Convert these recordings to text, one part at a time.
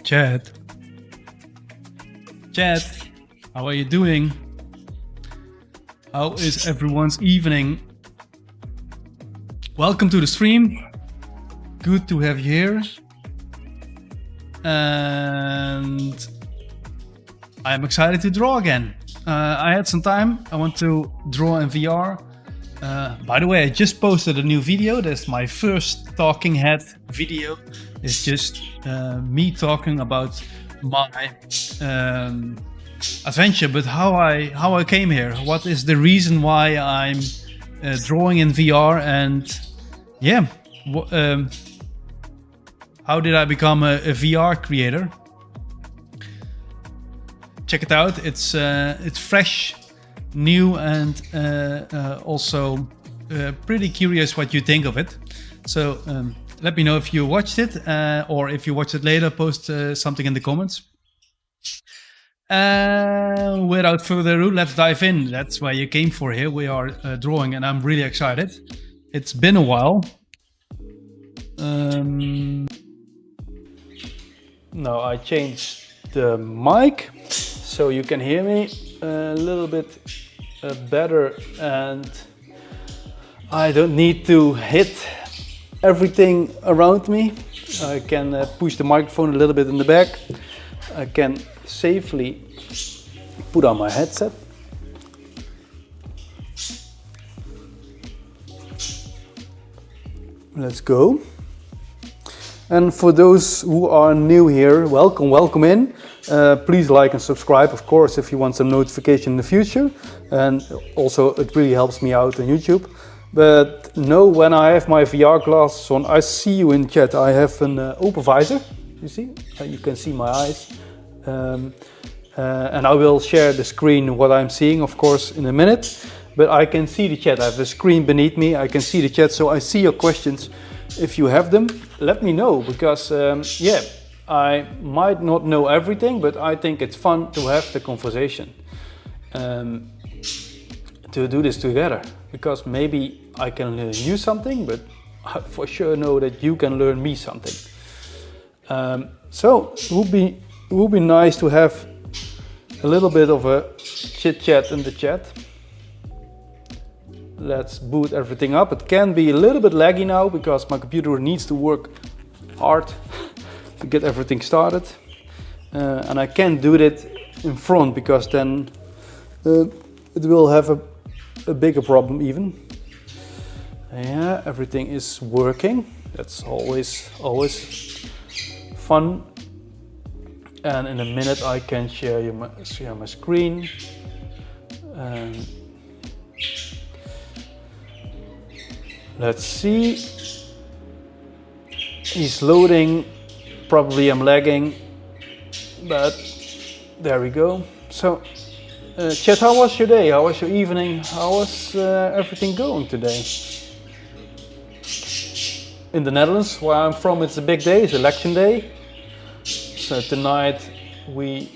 Chad. Chad, how are you doing? How is everyone's evening? Welcome to the stream. Good to have you here. And I'm excited to draw again. I had some time. I want to draw in VR. By the way, I just posted a new video. That's my first talking head video. It's just me talking about my adventure, but how I came here. What is the reason why I'm drawing in VR, and yeah, how did I become a VR creator? Check it out. It's fresh, new, and also pretty curious what you think of it. So let me know if you watched it, or if you watched it later, post something in the comments. Without further ado, let's dive in. That's why you came for here. We are drawing, and I'm really excited. It's been a while. Now I changed the mic so you can hear me a little bit better, and I don't need to hit everything around me. I can push the microphone a little bit in the back. I can safely put on my headset. Let's go. And for those who are new here, welcome in. Please like and subscribe, of course, if you want some notification in the future. And also it really helps me out on YouTube. But know when I have my VR glasses on, I see you in chat. I have an open visor, you see? You can see my eyes. And I will share the screen, what I'm seeing, of course, in a minute. But I can see the chat. I have the screen beneath me. I can see the chat, so I see your questions. If you have them, let me know, because yeah, I might not know everything, but I think it's fun to have the conversation, to do this together, because maybe I can learn you something, but I for sure know that you can learn me something. So it would be nice to have a little bit of a chit chat in the chat. Let's boot everything up. It can be a little bit laggy now because my computer needs to work hard to get everything started. And I can't do it in front because then it will have a bigger problem even. Yeah, everything is working. That's always fun. And in a minute I can share my screen. Let's see. He's loading. Probably I'm lagging, but there we go. So, chat, how was your day? How was your evening? How was everything going today? In the Netherlands, where I'm from, it's a big day. It's election day. So tonight we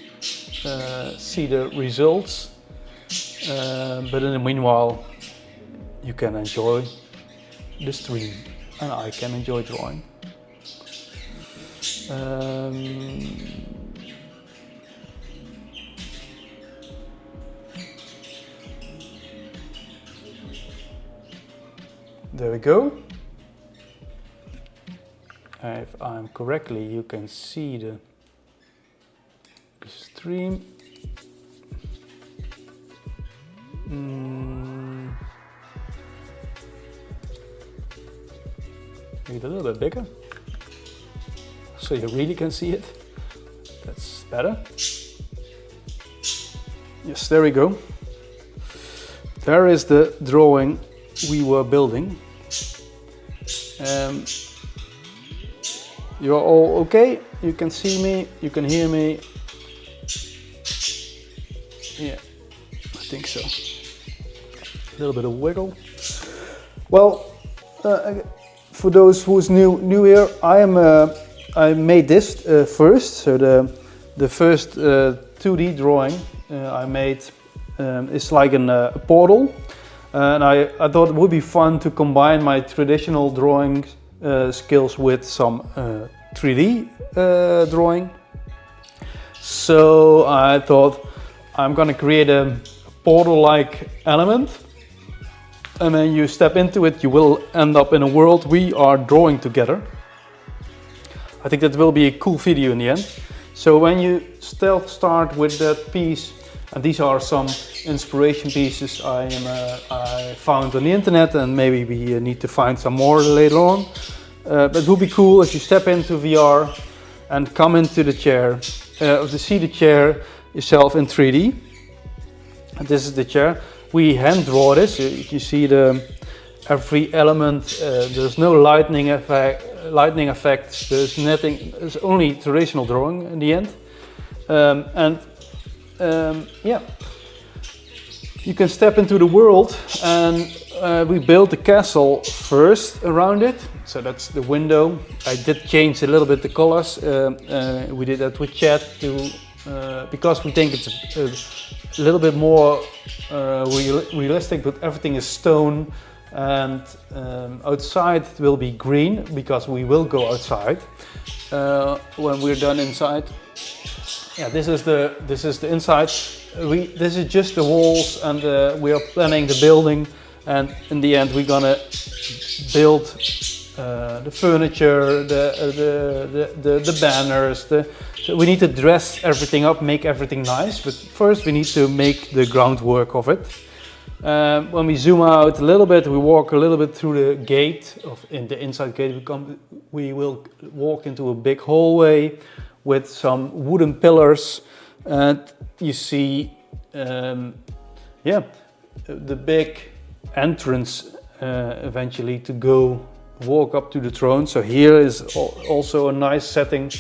see the results. But in the meanwhile, you can enjoy the stream, and I can enjoy drawing. There we go. If I'm correctly, you can see the stream. Make it a little bit bigger, so you really can see it. That's better. Yes, there we go. There is the drawing we were building. You're all okay? You can see me, you can hear me. Yeah, I think so. A little bit of wiggle. Well, for those who's new here, I made this first. So the first 2D drawing I made is like a portal, and I thought it would be fun to combine my traditional drawing skills with some 3D drawing. So I thought I'm gonna create a portal-like element, and then you step into it, you will end up in a world we are drawing together. I think that will be a cool video in the end. So when you still start with that piece, and these are some inspiration pieces I found on the internet, and maybe we need to find some more later on. But it would be cool if you step into VR and come into the chair, to see the chair yourself in 3D. And this is the chair. We hand draw this. You see every element. There's no lightning effects. There's nothing. It's only traditional drawing in the end. Yeah, you can step into the world, and we built the castle first around it. So that's the window. I did change a little bit the colors. We did that with chat because we think it's a little bit more realistic, but everything is stone, and outside it will be green because we will go outside when we're done inside. Yeah, this is the inside. This is just the walls, and we are planning the building, and in the end we're gonna build the furniture, the banners. So we need to dress everything up, make everything nice, but first we need to make the groundwork of it. When we zoom out a little bit, we walk a little bit through the gate, in the inside gate, we will walk into a big hallway with some wooden pillars, and you see yeah, the big entrance eventually to go walk up to the throne. So here is also a nice setting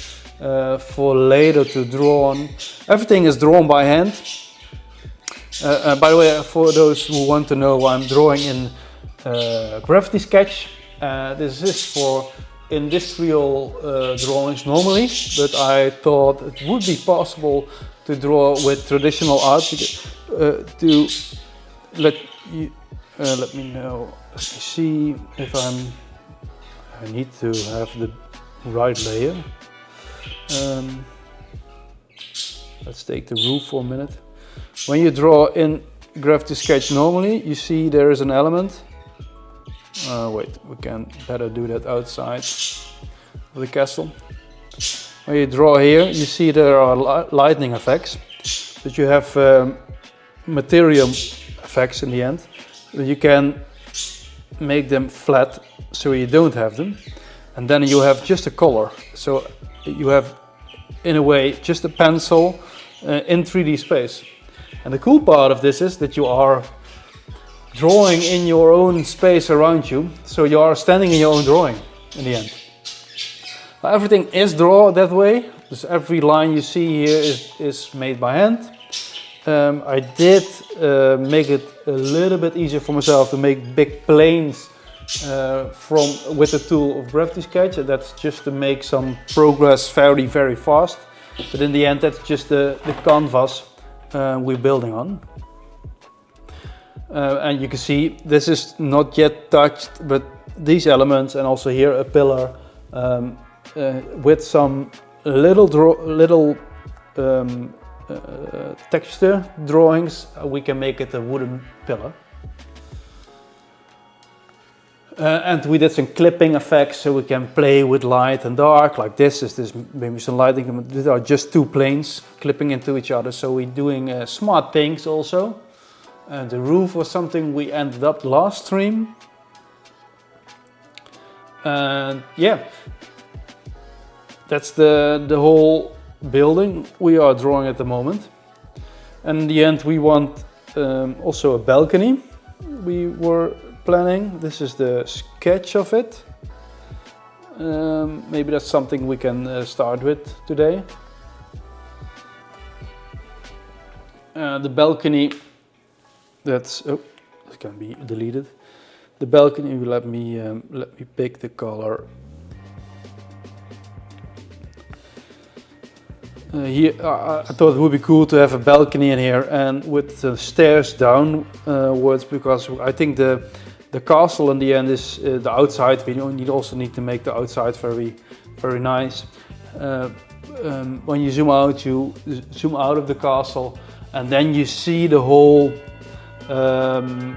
for later to draw on. Everything is drawn by hand. By the way, for those who want to know, I'm drawing in Gravity Sketch. This is for industrial drawings normally, but I thought it would be possible to draw with traditional art. To let me know. Let me see if I need to have the right layer. Let's take the roof for a minute. When you draw in Gravity Sketch normally, you see there is an element. Wait, we can better do that outside of the castle. When you draw here, you see there are lightning effects, but you have material effects in the end. You can make them flat so you don't have them, and then you have just a color. So you have, in a way, just a pencil in 3D space. And the cool part of this is that you are drawing in your own space around you, so you are standing in your own drawing in the end. Everything is drawn that way, so every line you see here is made by hand. I did make it a little bit easier for myself to make big planes with the tool of Gravity Sketch. That's just to make some progress very, very fast. But in the end, that's just the canvas we're building on. And you can see this is not yet touched, but these elements, and also here a pillar with some little texture drawings, we can make it a wooden pillar. And we did some clipping effects, so we can play with light and dark, like this. Is this maybe some lighting? These are just two planes clipping into each other, so we're doing smart things also. The roof was something we ended up last stream. And yeah, that's the whole building we are drawing at the moment. And in the end, we want also a balcony. We were planning. This is the sketch of it. Maybe that's something we can start with today. The balcony, it can be deleted. The balcony, let me pick the color. Here, I thought it would be cool to have a balcony in here, and with the stairs downwards, because I think the castle in the end is the outside. We also need to make the outside very, very nice. when you zoom out, you zoom out of the castle, and then you see the whole, the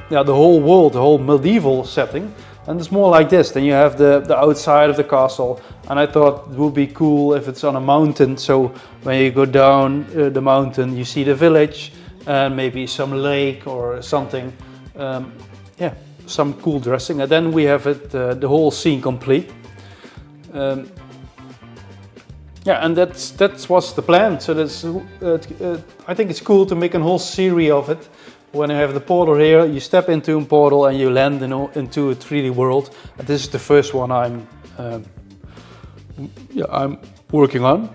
whole world, the whole medieval setting. And it's more like this. Then you have the outside of the castle, and I thought it would be cool if it's on a mountain. So when you go down the mountain, you see the village and maybe some lake or something. Yeah, some cool dressing, and then we have it the whole scene complete. Yeah, and that was the plan. So that's I think it's cool to make a whole series of it. When you have the portal here, you step into a portal and you land into a 3D world. And this is the first one I'm working on.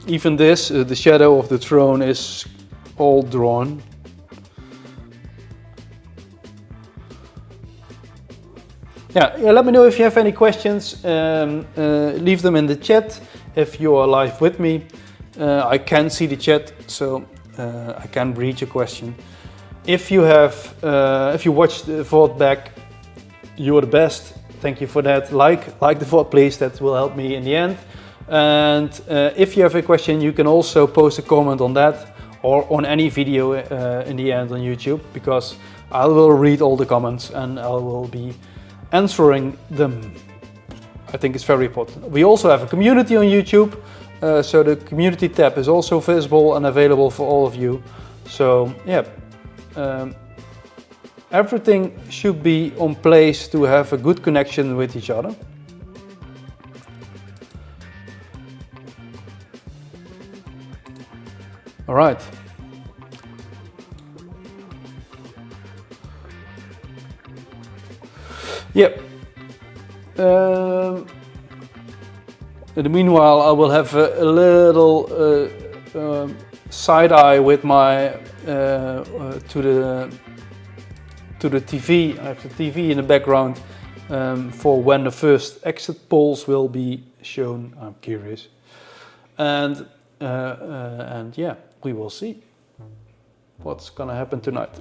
Even this, the shadow of the throne is all drawn. Yeah, let me know if you have any questions. Leave them in the chat if you are live with me. I can see the chat, so I can read your question. If you watched the VOD back, you're the best. Thank you for that. Like the VOD, please. That will help me in the end. And if you have a question, you can also post a comment on that or on any video in the end on YouTube, because I will read all the comments and I will be answering them. I think it's very important. We also have a community on YouTube, so the community tab is also visible and available for all of you. So yeah, everything should be on place to have a good connection with each other. All right. Yep. In the meanwhile, I will have a little side eye with my to the TV. I have the TV in the background for when the first exit polls will be shown. I'm curious, and yeah, we will see what's gonna happen tonight.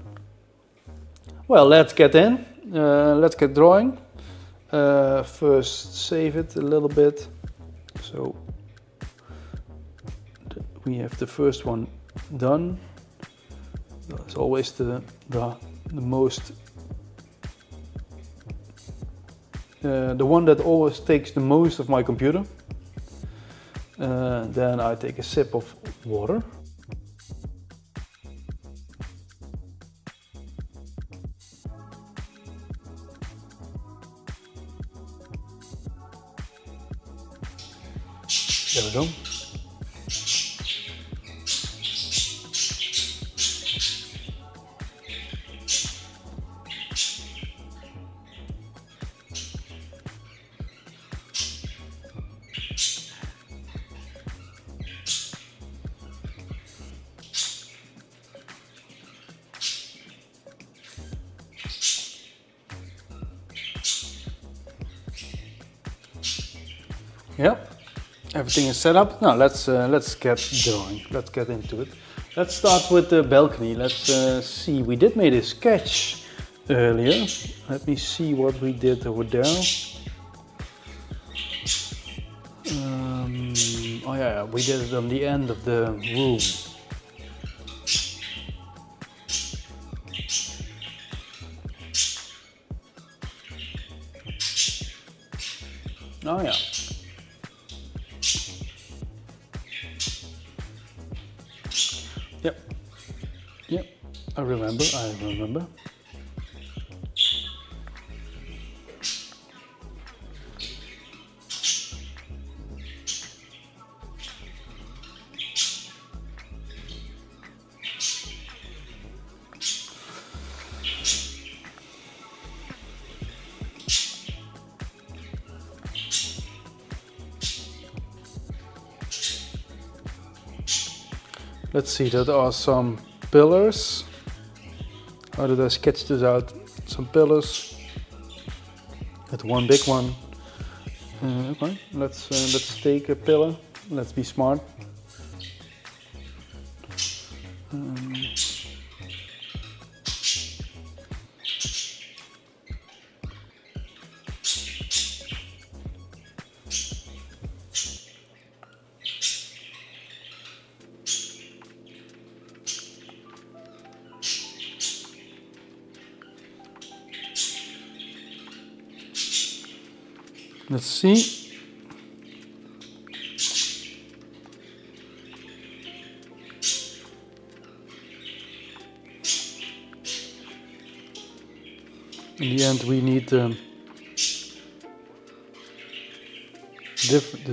Well, let's get in. Let's get drawing. First save it a little bit. So we have the first one done. That's always the most the one that always takes the most of my computer. Then I take a sip of water. There we go. Yep. Everything is set up. Now let's get drawing. Let's get into it. Let's start with the balcony. Let's see. We did make a sketch earlier. Let me see what we did over there. Oh yeah, we did it on the end of the room. Oh yeah. Yep, I remember. Let's see, there are some pillars. How did I sketch this out? Some pillars. With one big one. Okay, let's take a pillar. Let's be smart. Let's see. In the end, we need the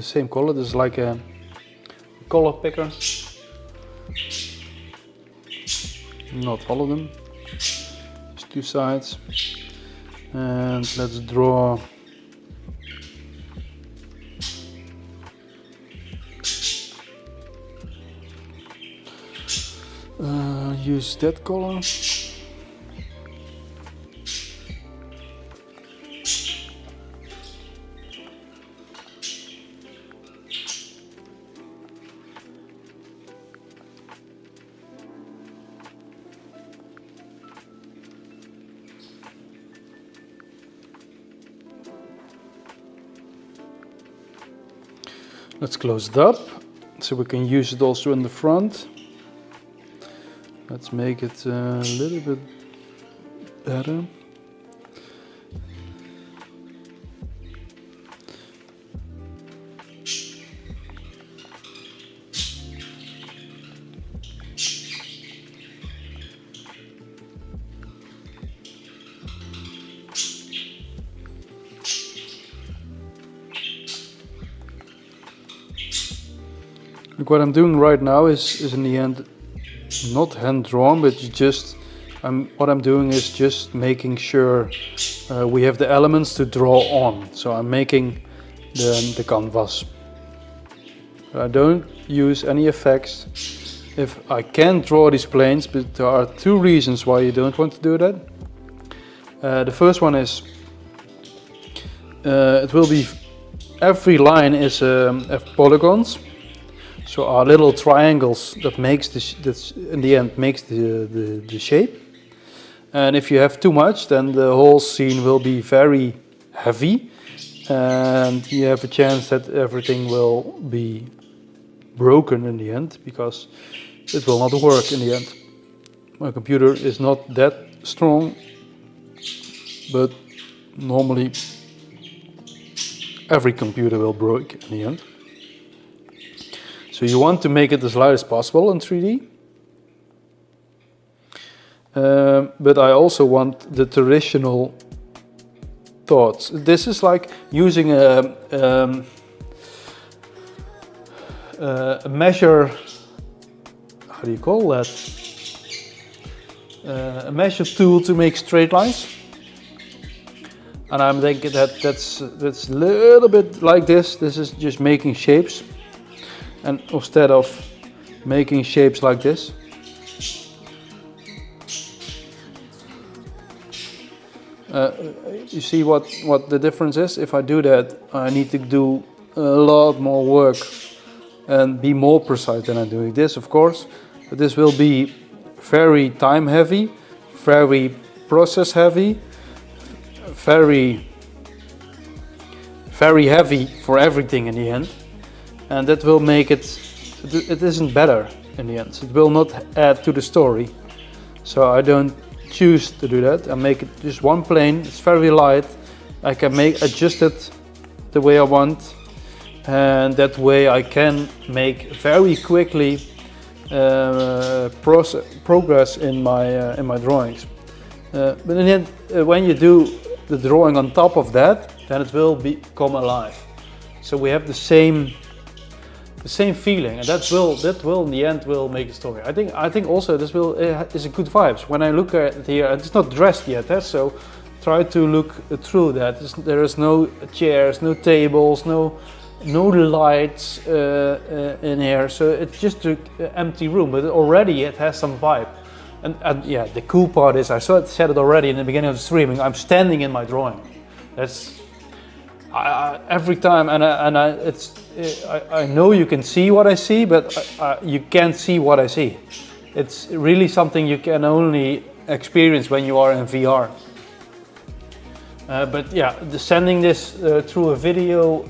same color. This is like a color picker. Not all of them. Just two sides. And let's draw use that color. Let's close it up so we can use it also in the front. Let's make it a little bit better. Like what I'm doing right now is in the end not hand drawn, but just what I'm doing is just making sure we have the elements to draw on. So I'm making the canvas. I don't use any effects. If I can draw these planes, but there are two reasons why you don't want to do that. The first one is it will be every line is have polygons. So our little triangles that makes that's in the end makes the shape. And if you have too much, then the whole scene will be very heavy, and you have a chance that everything will be broken in the end because it will not work in the end. My computer is not that strong, but normally every computer will break in the end. So you want to make it as light as possible in 3D. But I also want the traditional thoughts. This is like using a measure, how do you call that? A measure tool to make straight lines. And I'm thinking that's a little bit like this. This is just making shapes. And instead of making shapes like this, you see what the difference is? If I do that, I need to do a lot more work and be more precise than I'm doing this, of course. But this will be very time heavy, very process heavy, very heavy for everything in the end. And that will make it isn't better in the end. It will not add to the story. So I don't choose to do that. I make it just one plane. It's very light. I can adjust it the way I want, and that way I can make very quickly progress in my drawings. But in the end, when you do the drawing on top of that, then it will become alive. So we have the same feeling, and that will in the end will make a story. I think also this is a good vibes. When I look at it here, it's not dressed yet, so try to look through that. There is no chairs, no tables, no lights in here, so it's just an empty room, but already it has some vibe. And yeah, the cool part is, I said it already in the beginning of the streaming, I'm standing in my drawing. That's every time, and I know you can see what I see, but you can't see what I see. It's really something you can only experience when you are in VR. But yeah, sending this through a video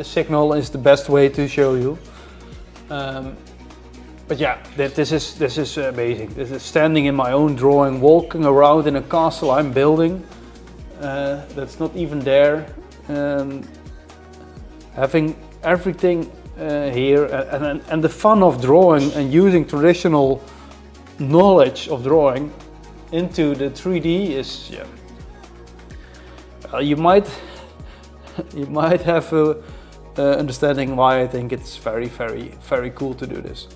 signal is the best way to show you. But yeah, this is amazing. This is standing in my own drawing, walking around in a castle I'm building. That's not even there. having everything here and the fun of drawing and using traditional knowledge of drawing into the 3D is, yeah. You might have a understanding why I think it's very, very, very cool to do this.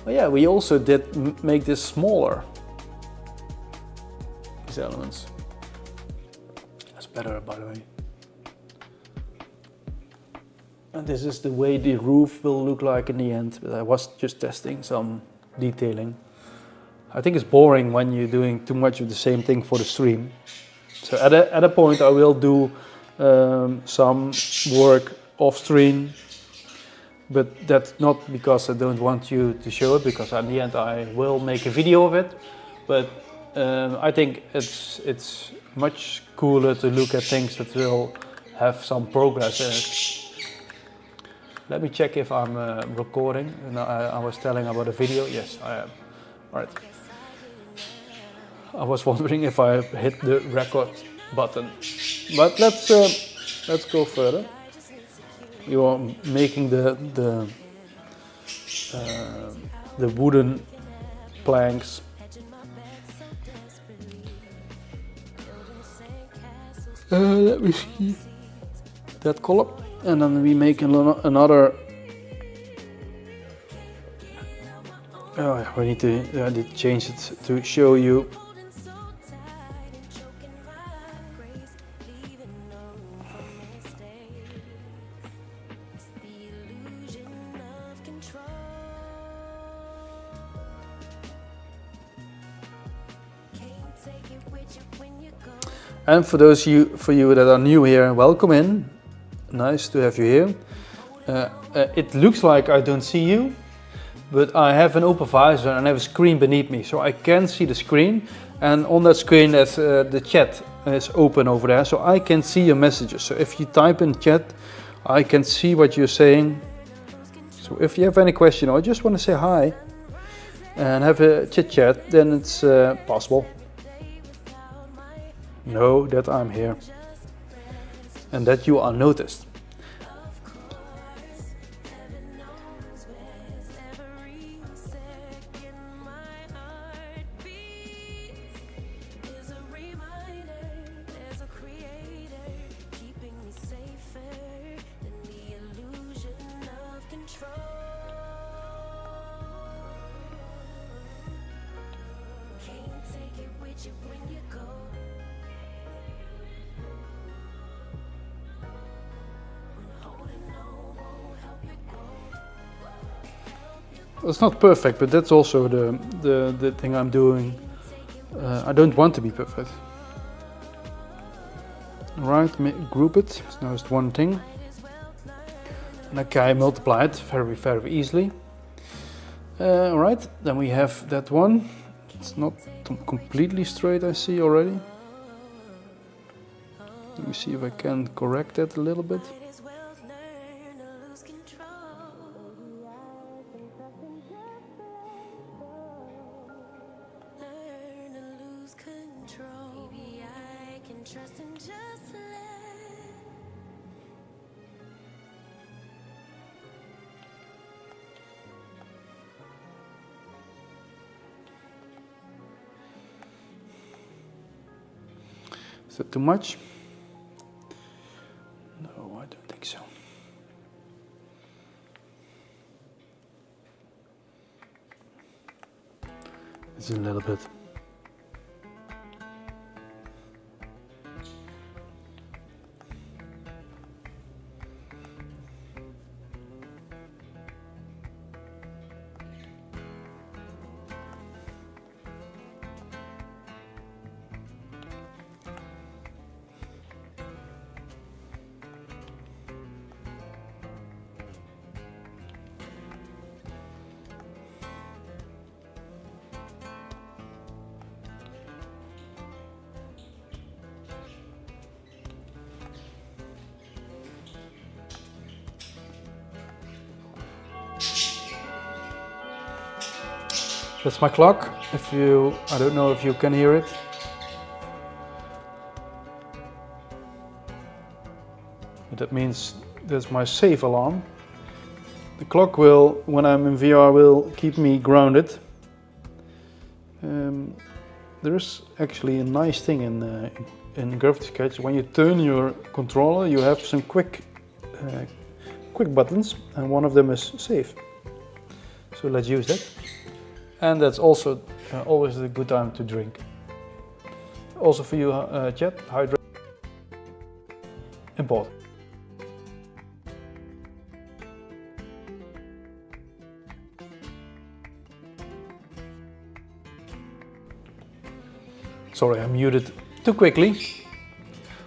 But yeah, we also did make this smaller, these elements. That's better, by the way. And this is the way the roof will look like in the end, but I was just testing some detailing. I think it's boring when you're doing too much of the same thing for the stream. So at a point I will do some work off stream, but that's not because I don't want you to show it, because in the end I will make a video of it. But I think it's much cooler to look at things that will have some progress in it. Let me check if I'm recording. I was telling about a video. Yes, I am. All right. I was wondering if I hit the record button, but let's go further. You are making the wooden planks. Let me see that color, and then we make another. Oh, we need to change it to show you. And for those for you that are new here, welcome in. Nice to have you here. It looks like I don't see you, but I have an open visor and I have a screen beneath me, so I can see the screen. And on that screen, there's the chat is open over there, so I can see your messages. So if you type in chat, I can see what you're saying. So if you have any question or just want to say hi and have a chit chat, then it's possible. Know that I'm here and that you are noticed. It's not perfect, but that's also the thing I'm doing. I don't want to be perfect. Right, group it. So now it's one thing. And okay, I multiply it very, very easily. Alright, then we have that one. It's not completely straight, I see already. Let me see if I can correct that a little bit. Is that too much? No, I don't think so. It's a little bit. That's my clock. I don't know if you can hear it. But that means That's my safe alarm. The clock will, when I'm in VR, will keep me grounded. There's actually a nice thing in Gravity Sketch. When you turn your controller, you have some quick buttons, and one of them is save. So let's use that. And that's also always a good time to drink. Also for you, chat, hydrate. Important. Sorry, I muted too quickly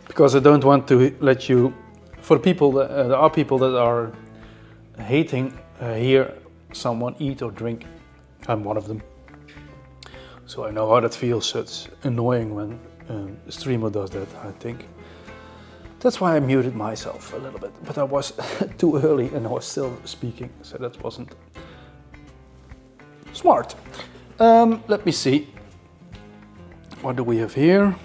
because I don't want to let you. For people, there are people that are hating hear someone eat or drink. I'm one of them, so I know how that feels. So it's annoying when a streamer does that. I think that's why I muted myself a little bit. But I was too early and I was still speaking, so that wasn't smart. Let me see. What do we have here?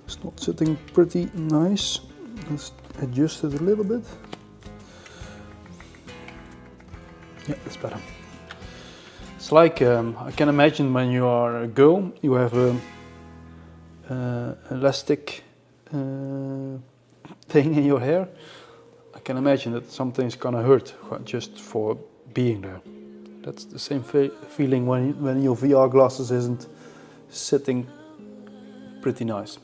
It's not sitting pretty nice. Let's adjust it a little bit. Yeah, that's better. It's like, I can imagine when you are a girl, you have a elastic thing in your hair. I can imagine that something's gonna hurt just for being there. That's the same feeling when your VR glasses isn't sitting pretty nice.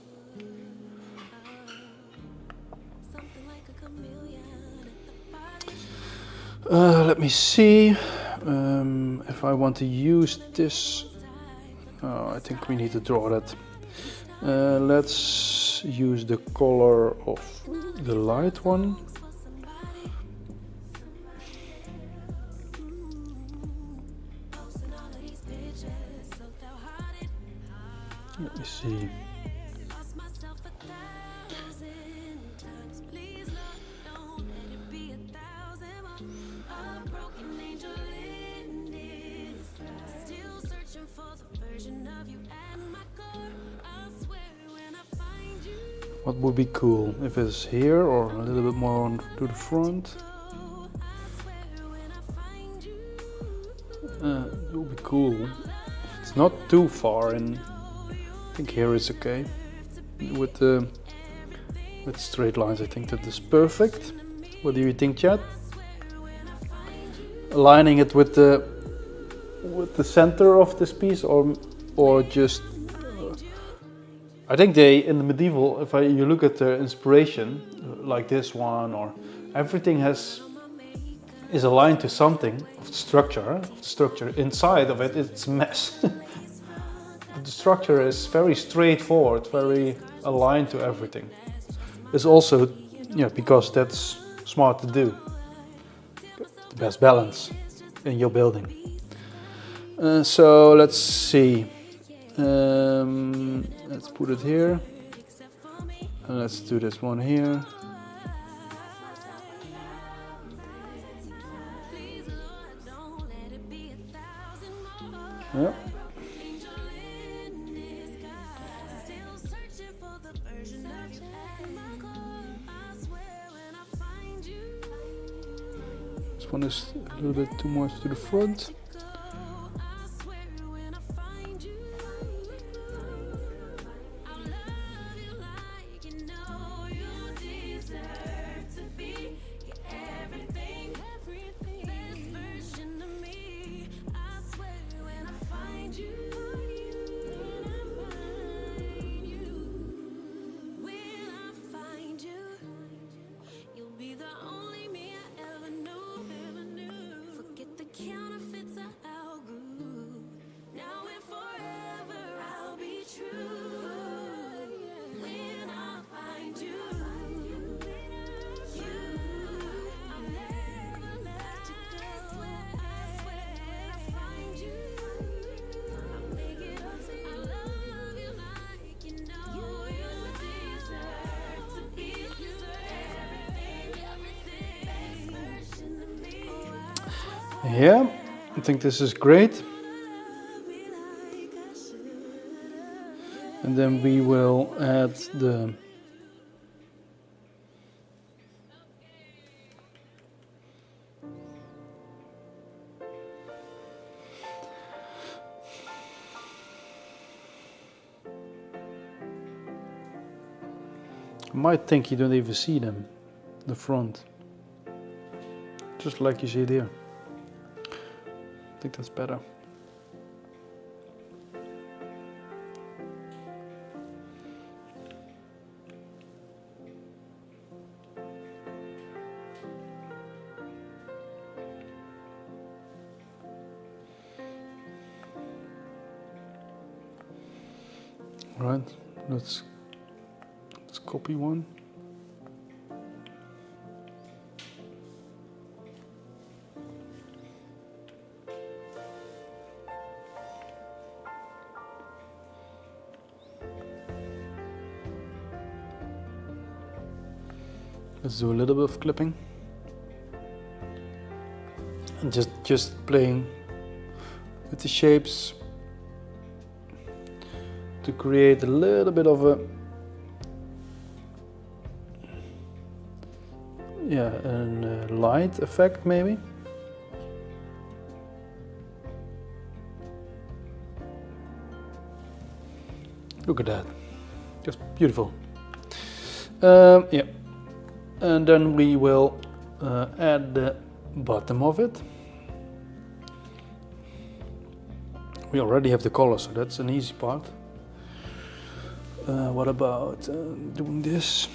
Let me see. If I want to use this, I think we need to draw that. Let's use the color of the light one. Let me see. What would be cool if it's here or a little bit more on to the front? It would be cool. It's not too far in. I think here is okay. With straight lines, I think that is perfect. What do you think, Chad? Aligning it with the center of this piece, or just. I think they, in the medieval, if you look at the inspiration, like this one, or everything is aligned to something of the structure. Inside of it, it's a mess. The structure is very straightforward, very aligned to everything. It's also, because that's smart to do. The best balance in your building. So let's see. Let's put it here, and let's do this one here. Yeah. This one is a little bit too much to the front. Counterfeits Yeah, I think this is great. And then we will add the I might think you don't even see them, the front. Just like you see it here. I think that's better. Right, let's copy one. Let's do a little bit of clipping. And just playing with the shapes to create a little bit of a light effect maybe. Look at that, just beautiful. Yeah, and then we will add the bottom of it. We already have the color, so that's an easy part. What about doing this?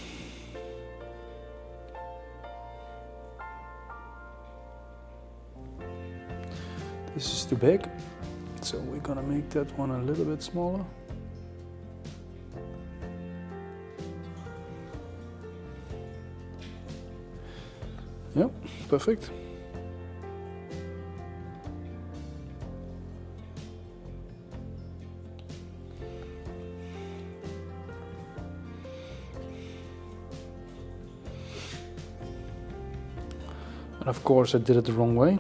This is too big, so we're gonna make that one a little bit smaller. Yep, perfect. And of course I did it the wrong way.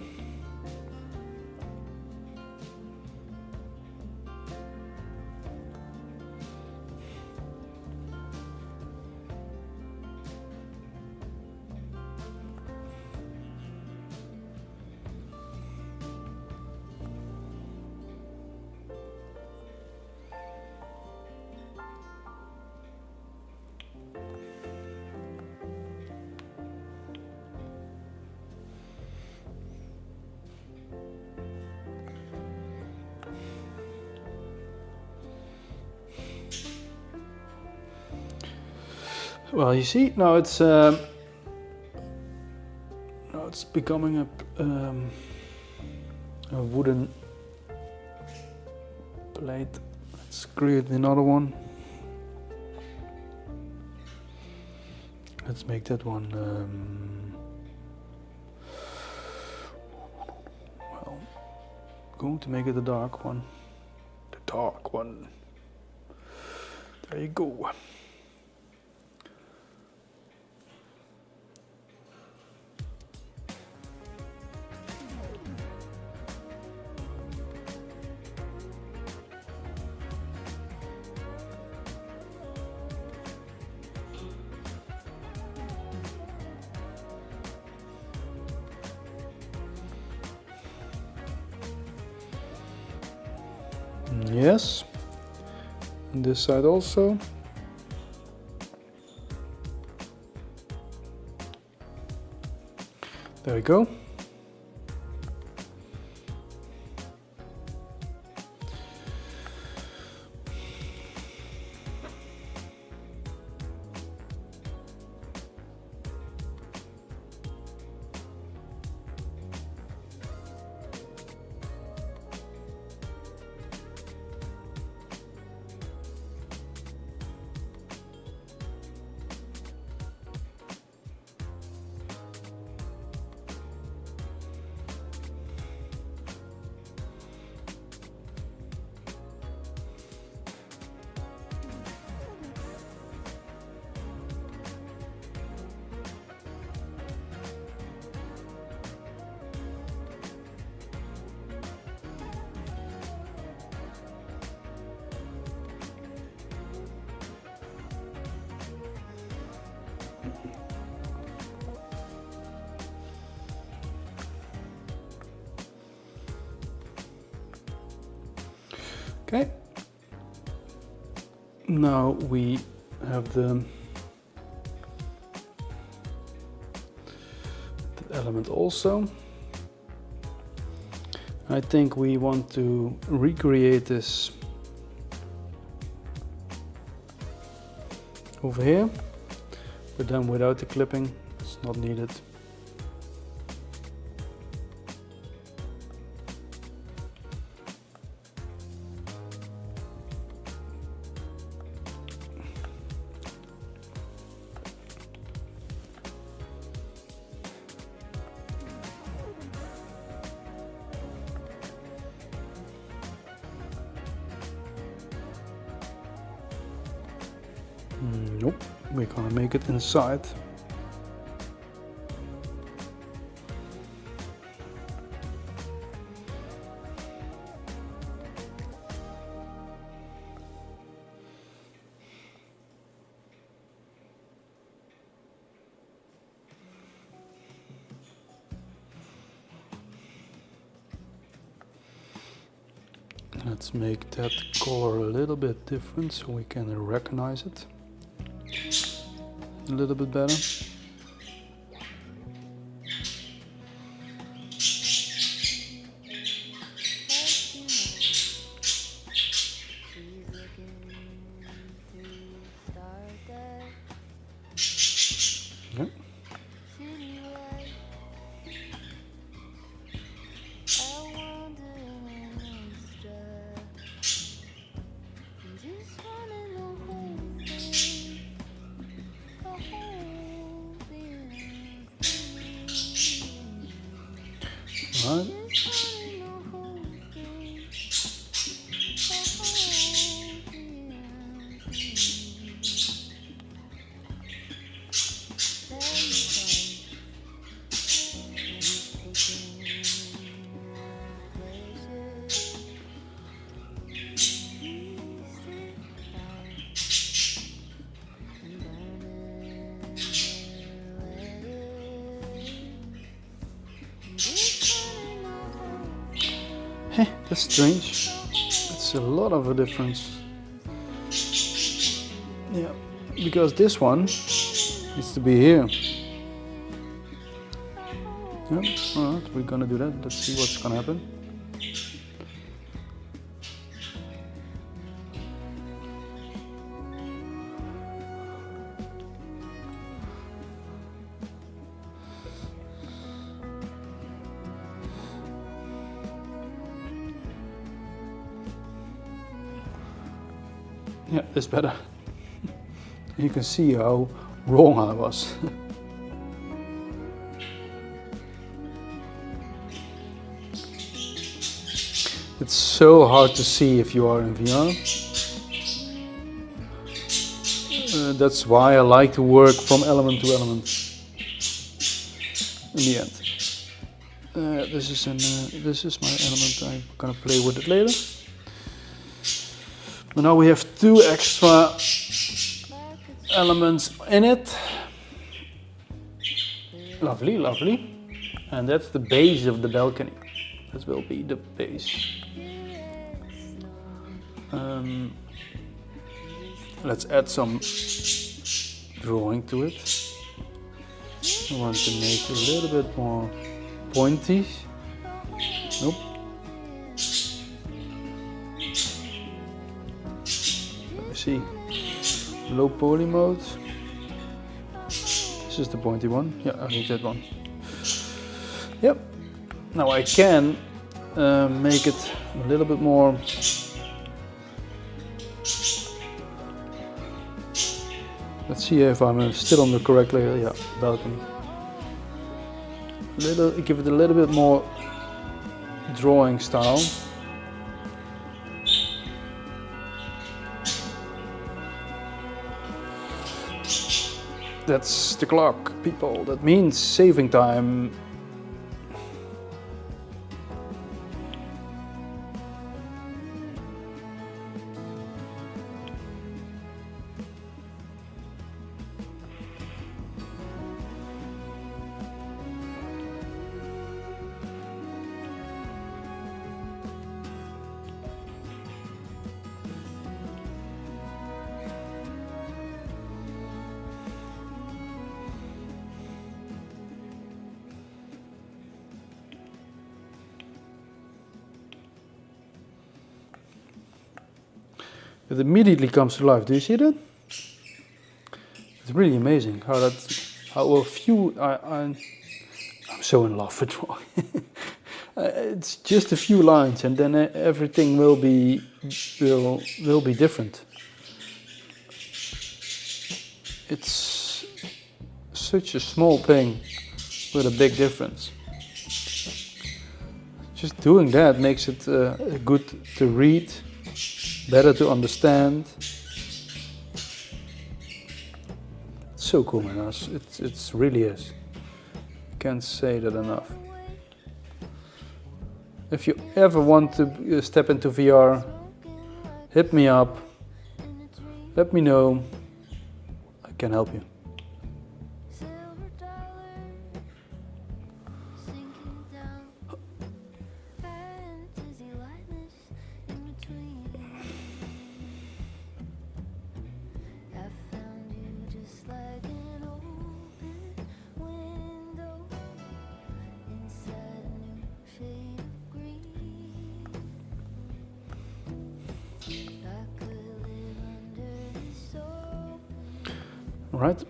Well, you see, now it's becoming a wooden plate. Let's create another one. Let's make that one. Well, going to make it a dark one. The dark one. There you go. Yes, and this side also. There we go. Okay. Now we have the element also. I think we want to recreate this over here, but then without the clipping. It's not needed. Nope, we're gonna make it inside. Let's make that color a little bit different so we can recognize it a little bit better. Yep. Right. Heh, that's strange. It's a lot of a difference. Yeah, because this one needs to be here. Yeah, alright, we're gonna do that. Let's see what's gonna happen. Yeah, it's better. You can see how wrong I was. It's so hard to see if you are in VR. That's why I like to work from element to element. In the end, this is my element. I'm gonna play with it later. But now we have two extra elements in it. Lovely, lovely. And that's the base of the balcony. That will be the base. Let's add some drawing to it. I want to make it a little bit more pointy. Nope. Let me see. Low poly mode. This is the pointy one. Yeah, I need that one. Yep. Now I can make it a little bit more. Let's see if I'm still on the correct layer. Yeah, balcony. Give it a little bit more drawing style. That's the clock, people. That means saving time. it immediately comes to life. Do you see that? It's really amazing how a few, I'm so in love with drawing. It's just a few lines and then everything will be different. It's such a small thing with a big difference. Just doing that makes it good to read, better to understand. It's so cool, man. It really is. Can't say that enough. If you ever want to step into VR, hit me up. Let me know. I can help you. Right.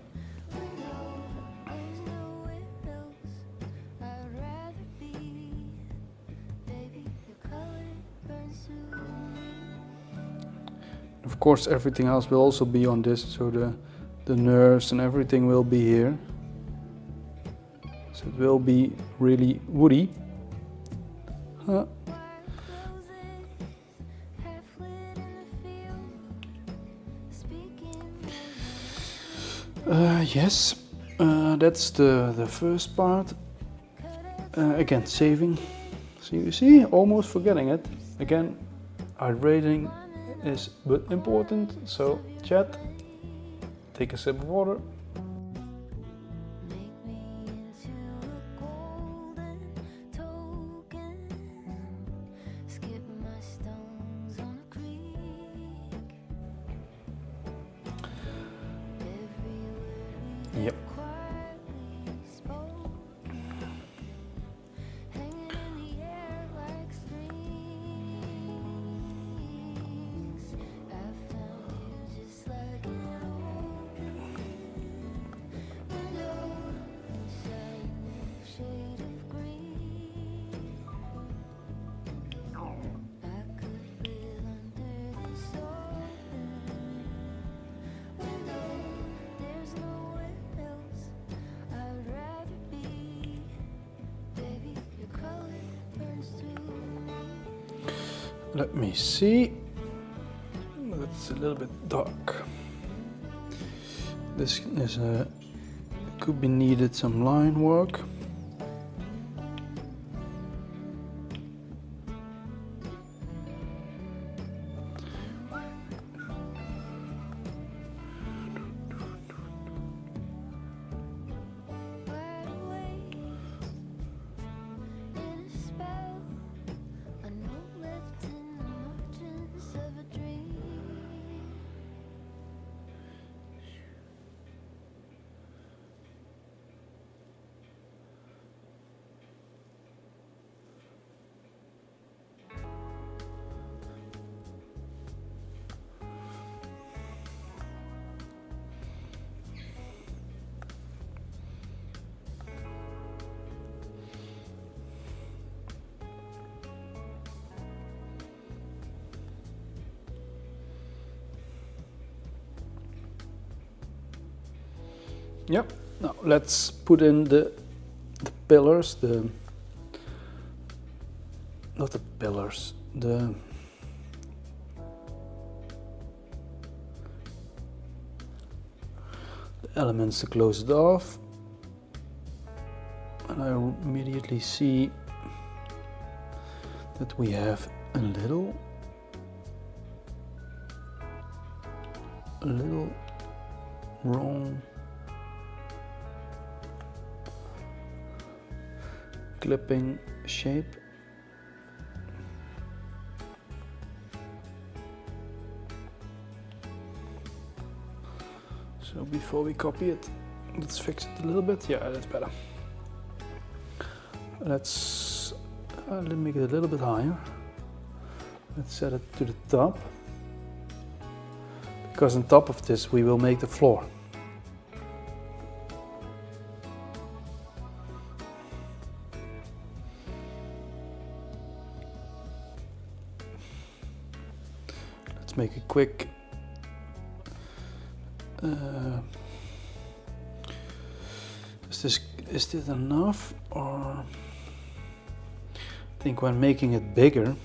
Of course, everything else will also be on this, so the nerves and everything will be here. So it will be really woody. Huh. Yes, that's the first part. Again, saving. So you see, almost forgetting it. Again, hydrating is but important. So chat, take a sip of water. Yep. Let me see. That's a little bit dark. This is could be needed some line work. Yep. Now let's put in the pillars, not the pillars, the elements to close it off. And I immediately see that we have a little wrong clipping shape. So before we copy it, let's fix it a little bit. Yeah, that's better. Let's make it a little bit higher. Let's set it to the top. because on top of this we will make the floor. Let's make a quick is this enough, or I think when making it bigger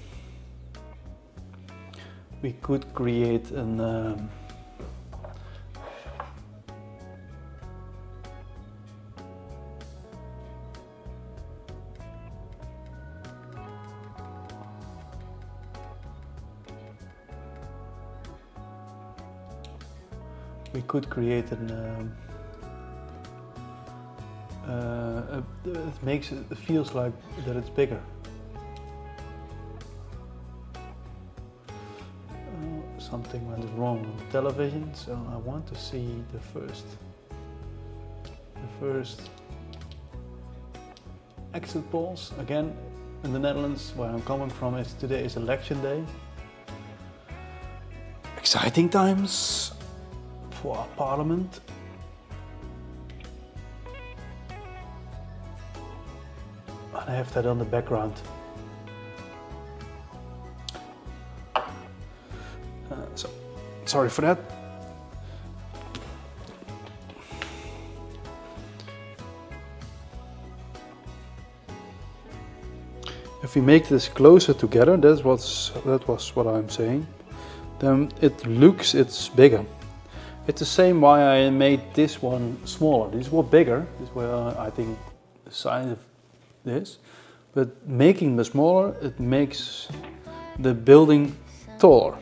we could create an it makes it feels like that it's bigger. Something went wrong on the television, so I want to see the first exit polls. Again, in the Netherlands, where I'm coming from, today is election day. Exciting times for our parliament. And I have that on the background. So, sorry for that. If we make this closer together, that was what I'm saying, then it's bigger. It's the same why I made this one smaller. These were bigger. These were, I think, the size of this. But making them smaller, it makes the building taller.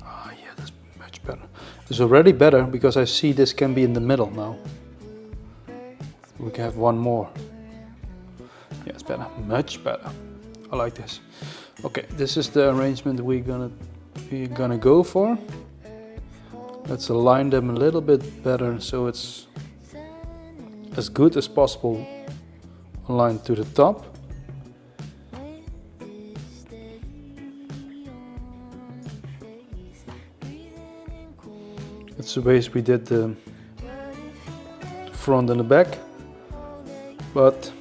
Ah, yeah, that's much better. It's already better because I see this can be in the middle now. We can have one more. Yeah, it's better, much better. I like this. Okay, this is the arrangement we're gonna go for. Let's align them a little bit better so it's as good as possible aligned to the top. It's the ways we did the front and the back, but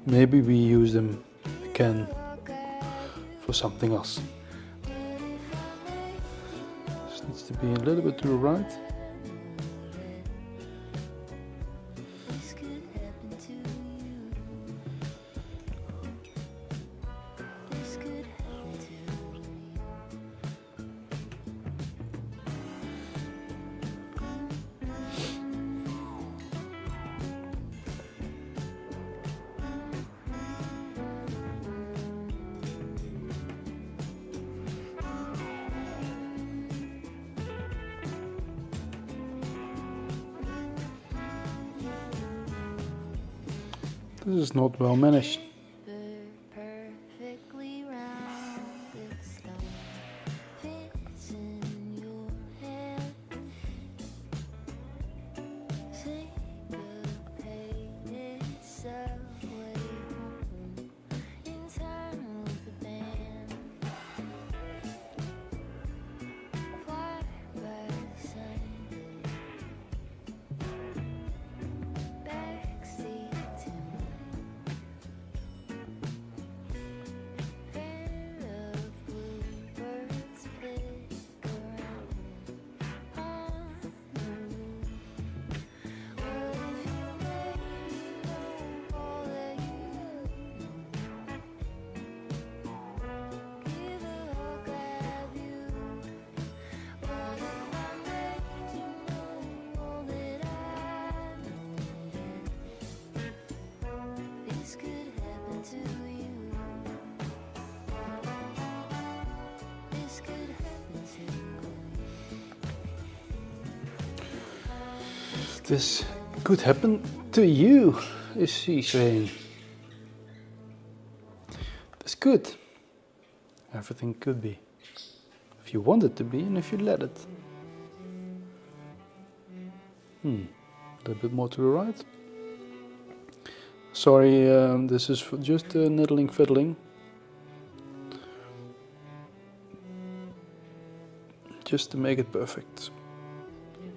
maybe we use them again for something else. This needs to be a little bit to the right. This is not well managed. This could happen to you, is she saying. That's good. Everything could be. If you want it to be and if you let it. A little bit more to the right. Sorry, this is for just niddling fiddling. just to make it perfect.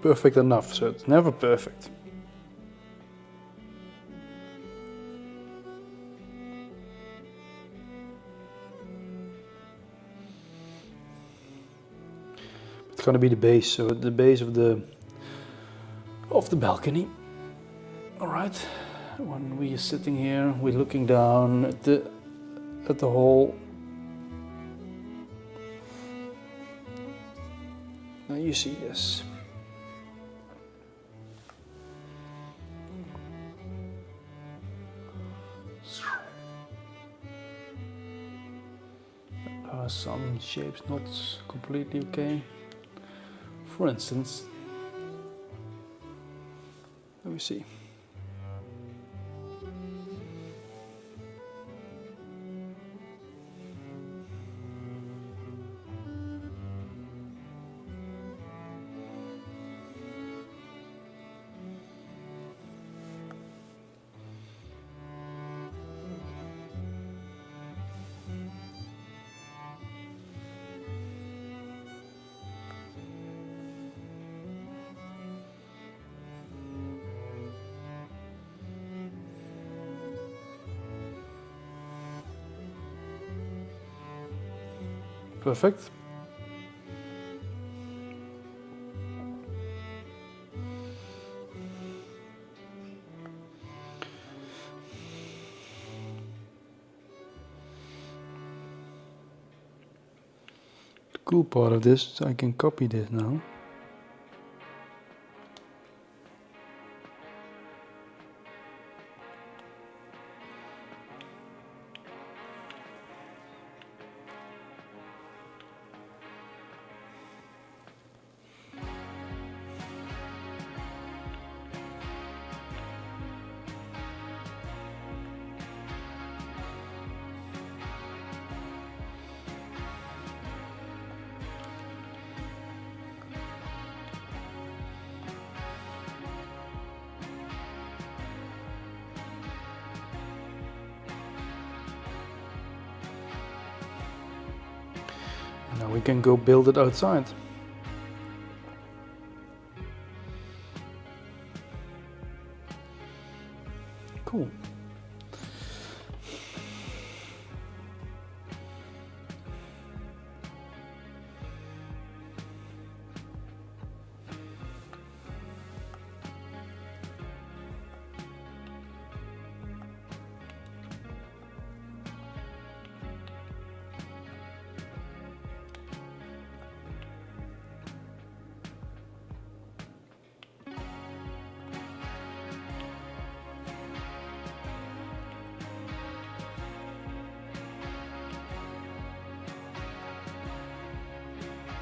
Perfect enough, so it's never perfect. It's gonna be the base, so the base of the balcony. All right. When we are sitting here, we're looking down at the hall. Now you see this. There are some shapes not completely okay. For instance, let me see. Perfect. The cool part of this is I can copy this now. Now we can go build it outside. Cool.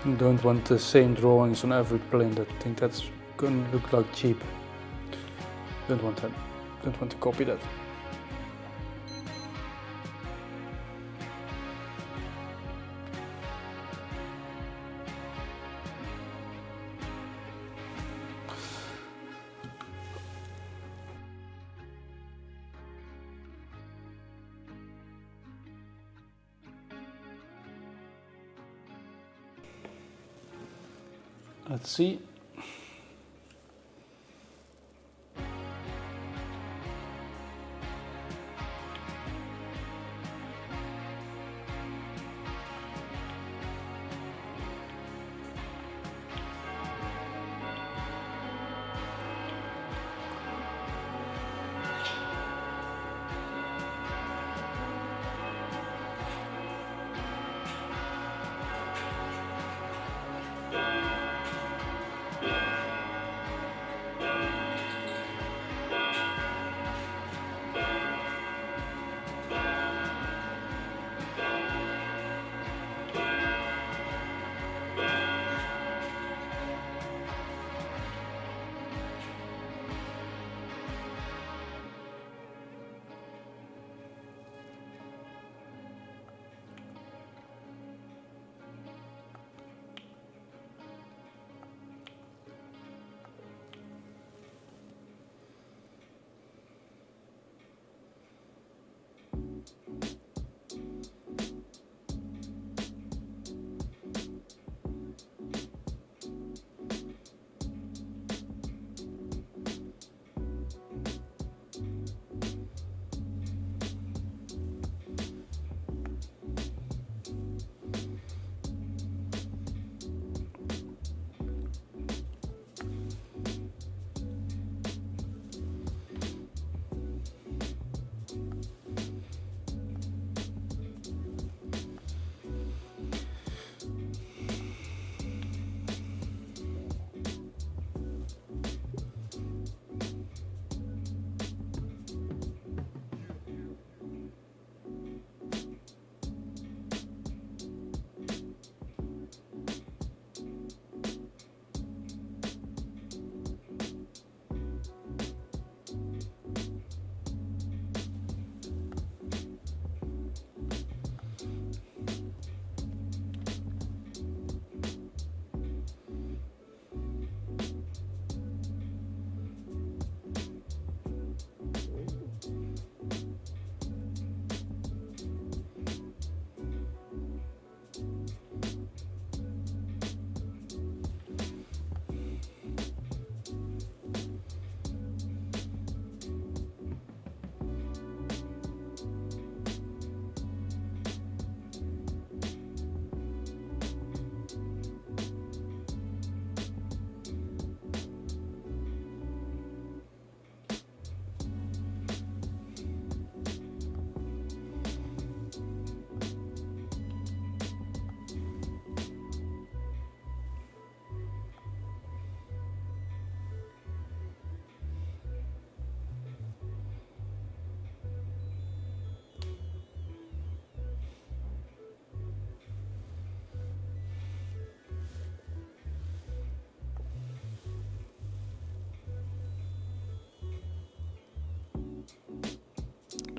You don't want the same drawings on every plane. I think that's gonna look like cheap. Don't want that. Don't want to copy that. Let's see.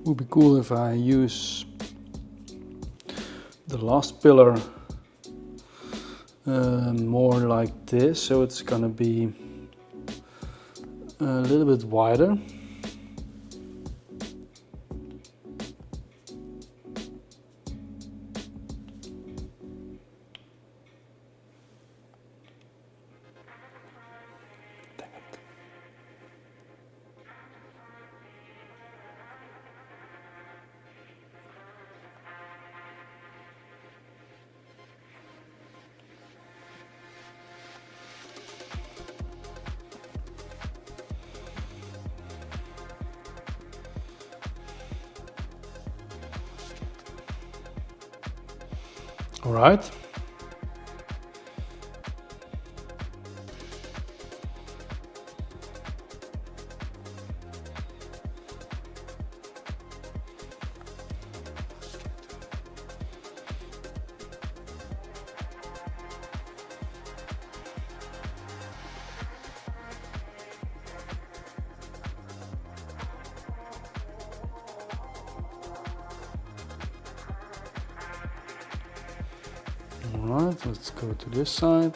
would be cool if I use the last pillar more like this, so it's gonna be a little bit wider. All right. Alright, let's go to this side.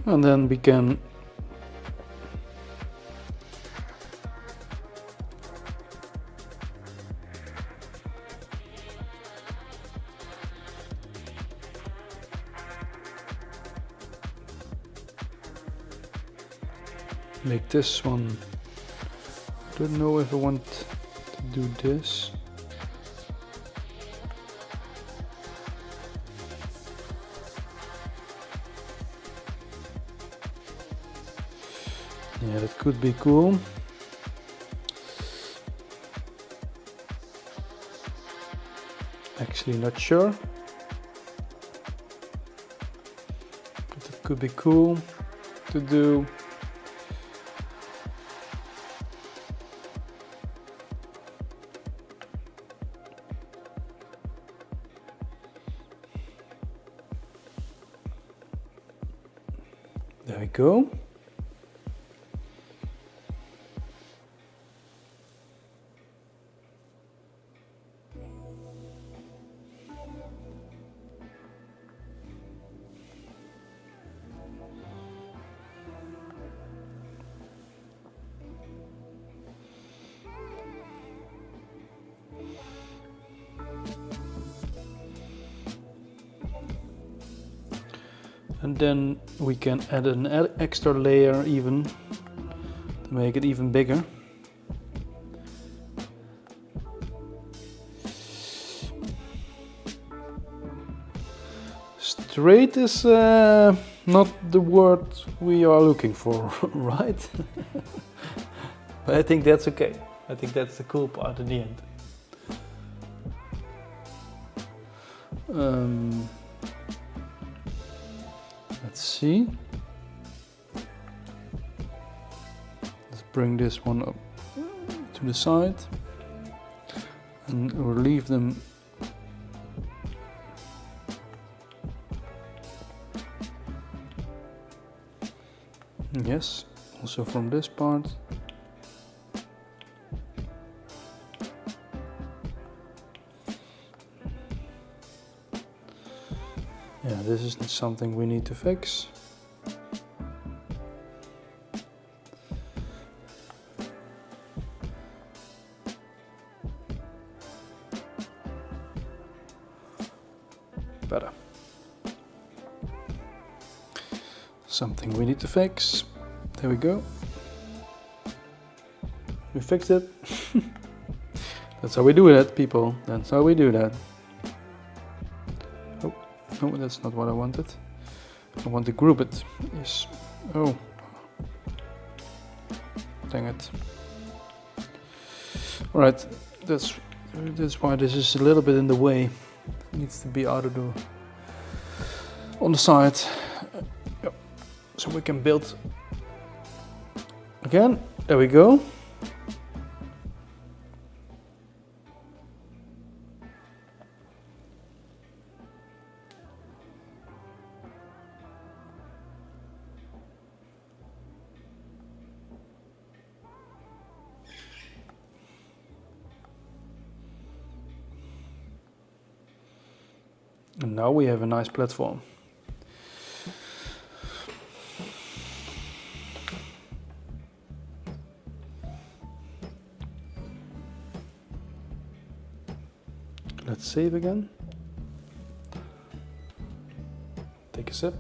And then we can make this one. Don't know if I want to do this. Yeah, that could be cool. Actually not sure. But it could be cool to do. There we go. And then we can add an extra layer even to make it even bigger. Straight is not the word we are looking for, right? But I think that's okay. I think that's the cool part in the end. Let's see. Let's bring this one up to the side and relieve them. Yes, also from this part. Yeah, this is something we need to fix. Something we need to fix. There we go. We fixed it. That's how we do that, people. That's how we do that. Oh, no, that's not what I wanted. I want to group it. Yes. Oh. Dang it. Alright, that's why this is a little bit in the way. It needs to be out of the... on the side. Yep. So we can build again. There we go. And now we have a nice platform. Let's save again. Take a sip.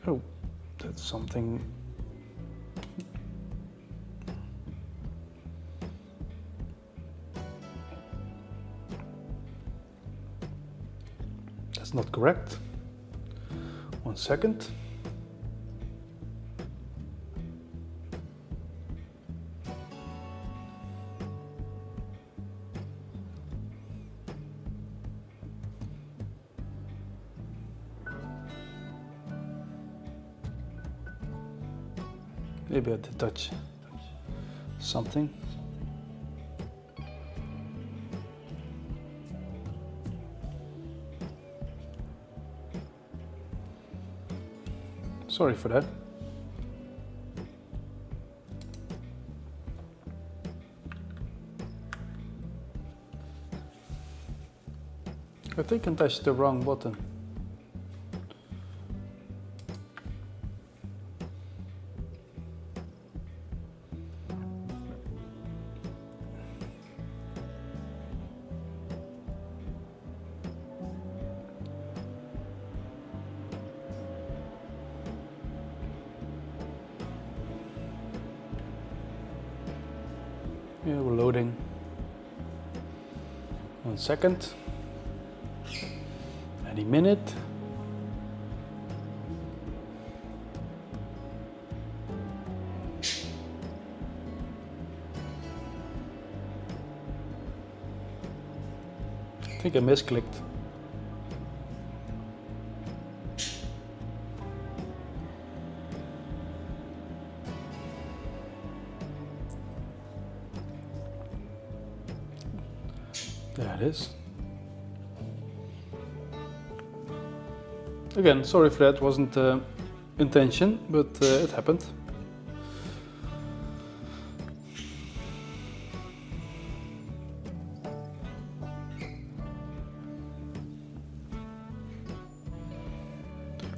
Oh, that's something. That's not correct. 1 second. Maybe I had to touch something. Sorry for that. I think I touched the wrong button. Yeah, we're loading. 1 second. Any minute. I think I misclicked. There it is. Again, sorry for that, wasn't intention, but it happened.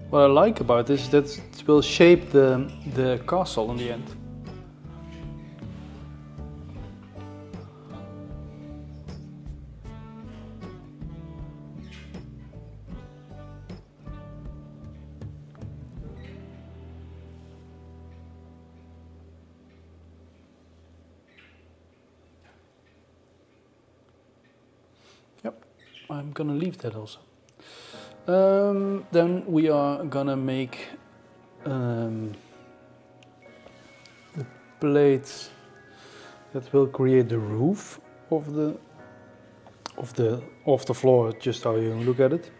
What I like about this is that it will shape the castle in the end. Yep, I'm gonna leave that also. Then we are gonna make the plates that will create the roof of the floor, just how you look at it.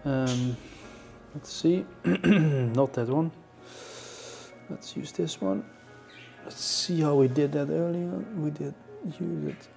Let's see, not that one. Let's use this one. Let's see how we did that earlier. We did use it.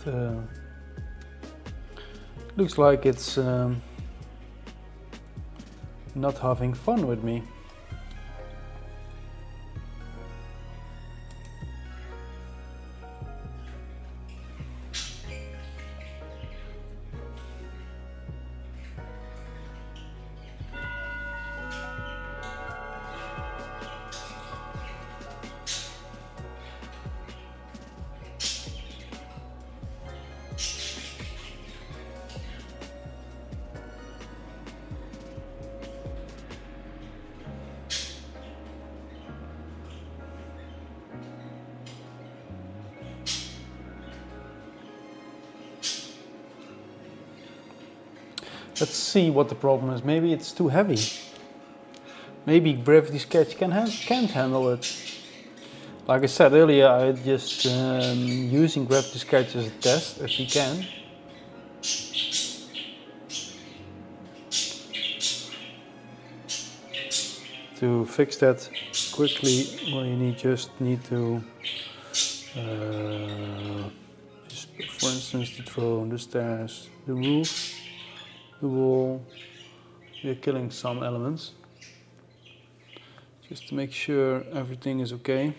It looks like it's not having fun with me. Let's see what the problem is. Maybe it's too heavy. Maybe Gravity Sketch can't handle it. Like I said earlier, I just using Gravity Sketch as a test, if you can. To fix that quickly, well, you just need to, just, for instance, the throne, the stairs, the roof, the wall. We're killing some elements, just to make sure everything is okay.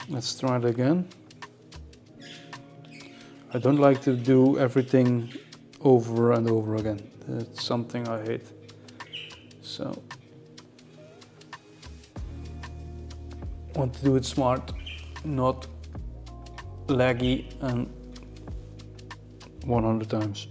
Let's try it again. I don't like to do everything over and over again. That's something I hate. So, I want to do it smart, not laggy and 100 times.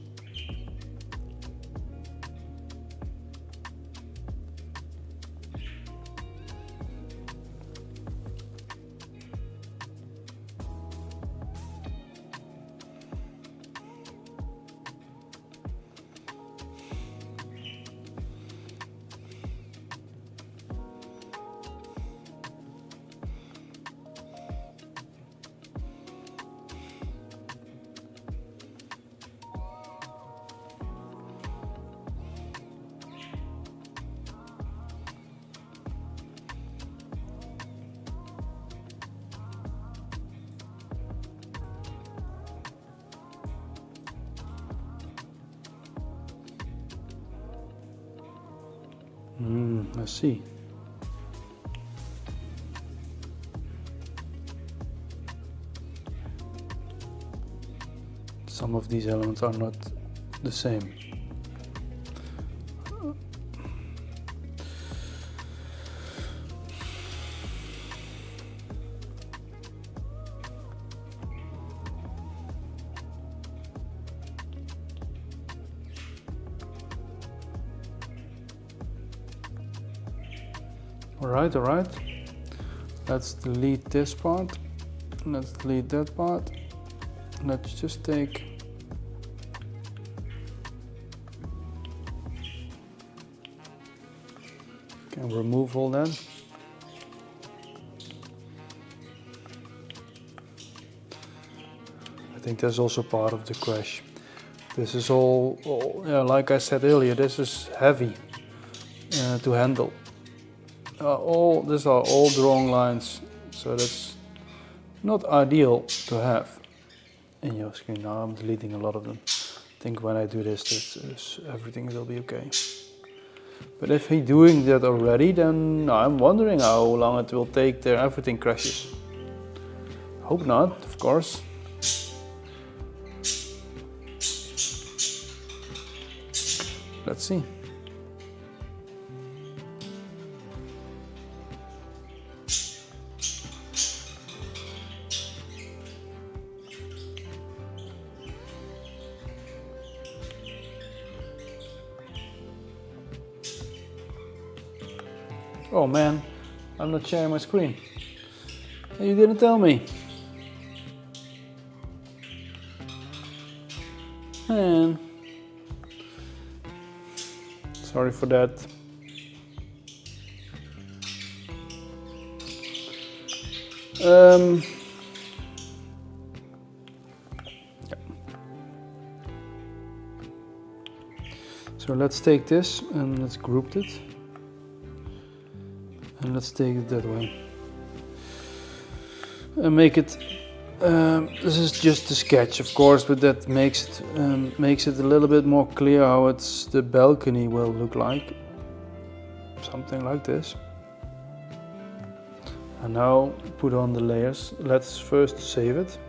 I see. Some of these elements are not the same. All right. Let's delete this part. Let's delete that part. Let's just take can remove all that. I think that's also part of the crash. This is all yeah, like I said earlier, this is heavy to handle. These are all drawn lines, so that's not ideal to have in your screen. Now I'm deleting a lot of them. I think when I do this, everything will be okay. But if he's doing that already, then I'm wondering how long it will take till everything crashes. Hope not, of course. Let's see. Oh man, I'm not sharing my screen. You didn't tell me. Man. Sorry for that. Yeah. So let's take this and let's group it. And let's take it that way. And make it, this is just a sketch of course, but that makes it a little bit more clear how the balcony will look like. Something like this. And now put on the layers. Let's first save it.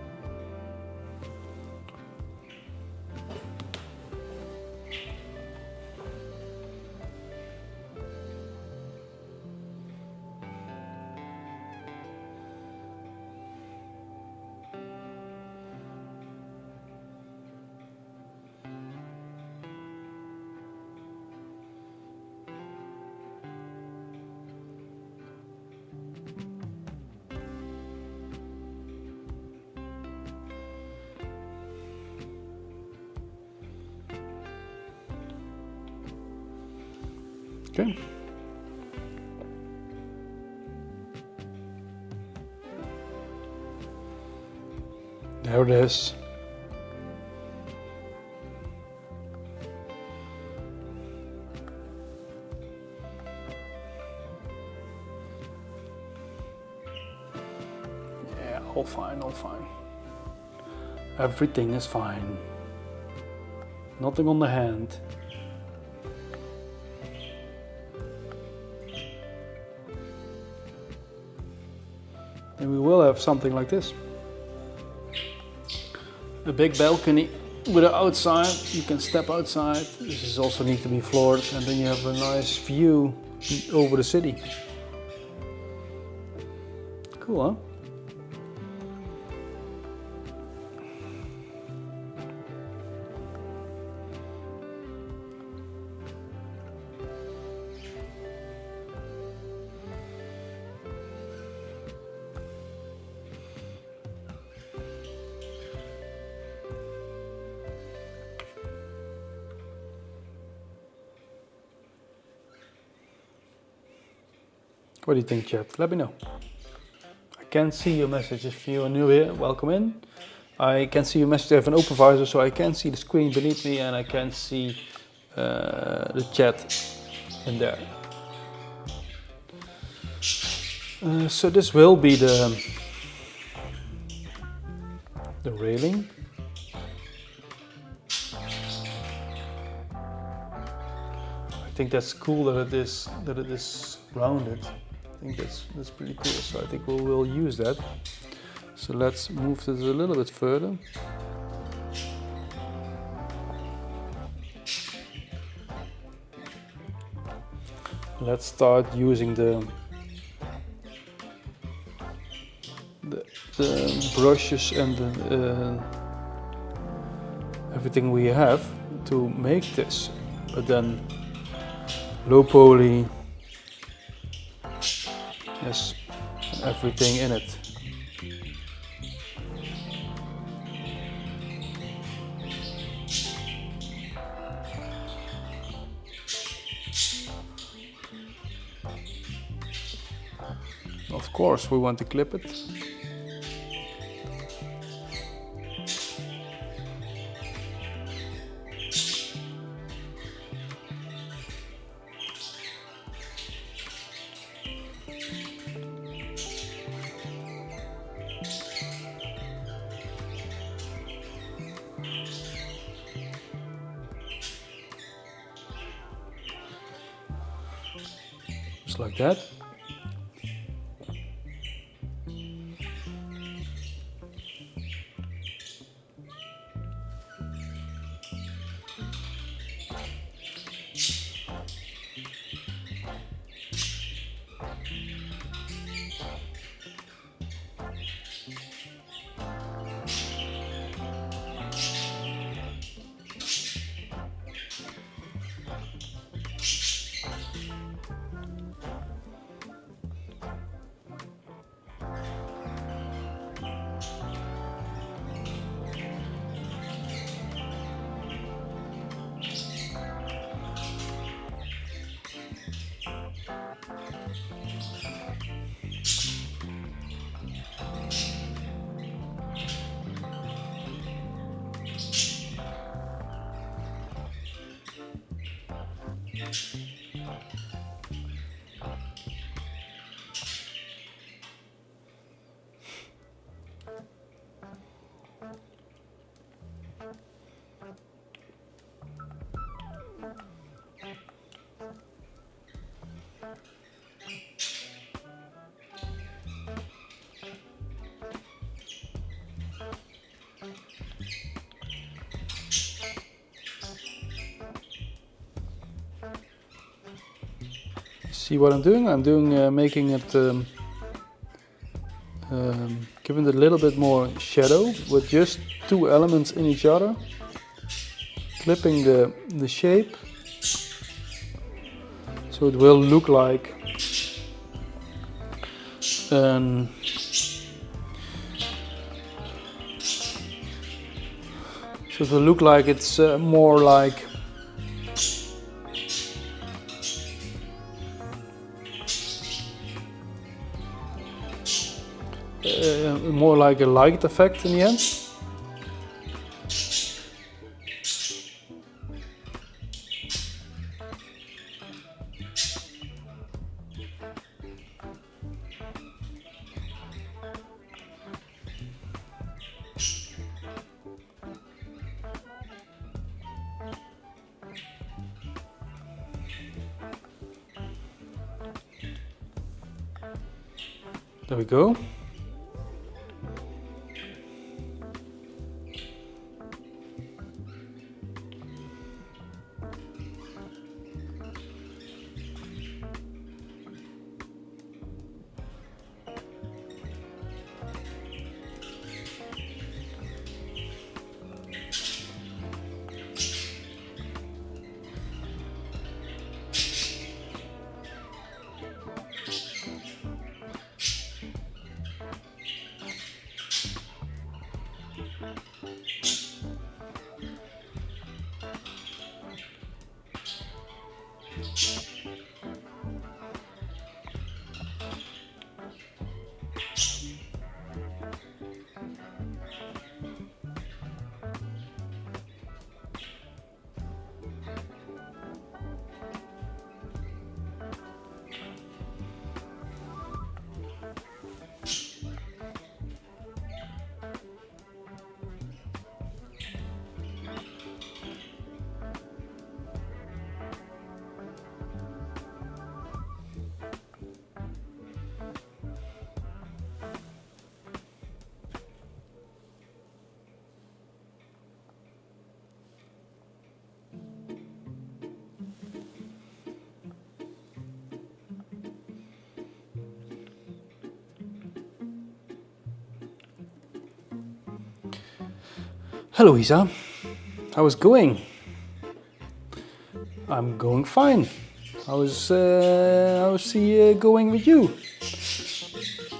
Okay. There it is. Yeah, all fine, all fine. Everything is fine. Nothing on the hand. And we will have something like this. A big balcony with an outside, you can step outside. This is also need to be floored, and then you have a nice view over the city. Cool, huh? What do you think, chat? Let me know. I can see your message if you are new here. Welcome in. I can see your message. I have an open visor, so I can see the screen beneath me, and I can see the chat in there. So this will be the railing. I think that's cool that it is rounded. I think that's pretty cool, so I think we will use that. So let's move this a little bit further. Let's start using the brushes and everything we have to make this, but then low poly. Yes, and everything in it. Of course, we want to clip it. Just like that. See what I'm doing? I'm making it, giving it a little bit more shadow with just two elements in each other. Clipping the shape, so it will look like so it will look like it's more like a light effect in the end. There we go. Hello Isa, how's it going? I'm going fine. How's the going with you?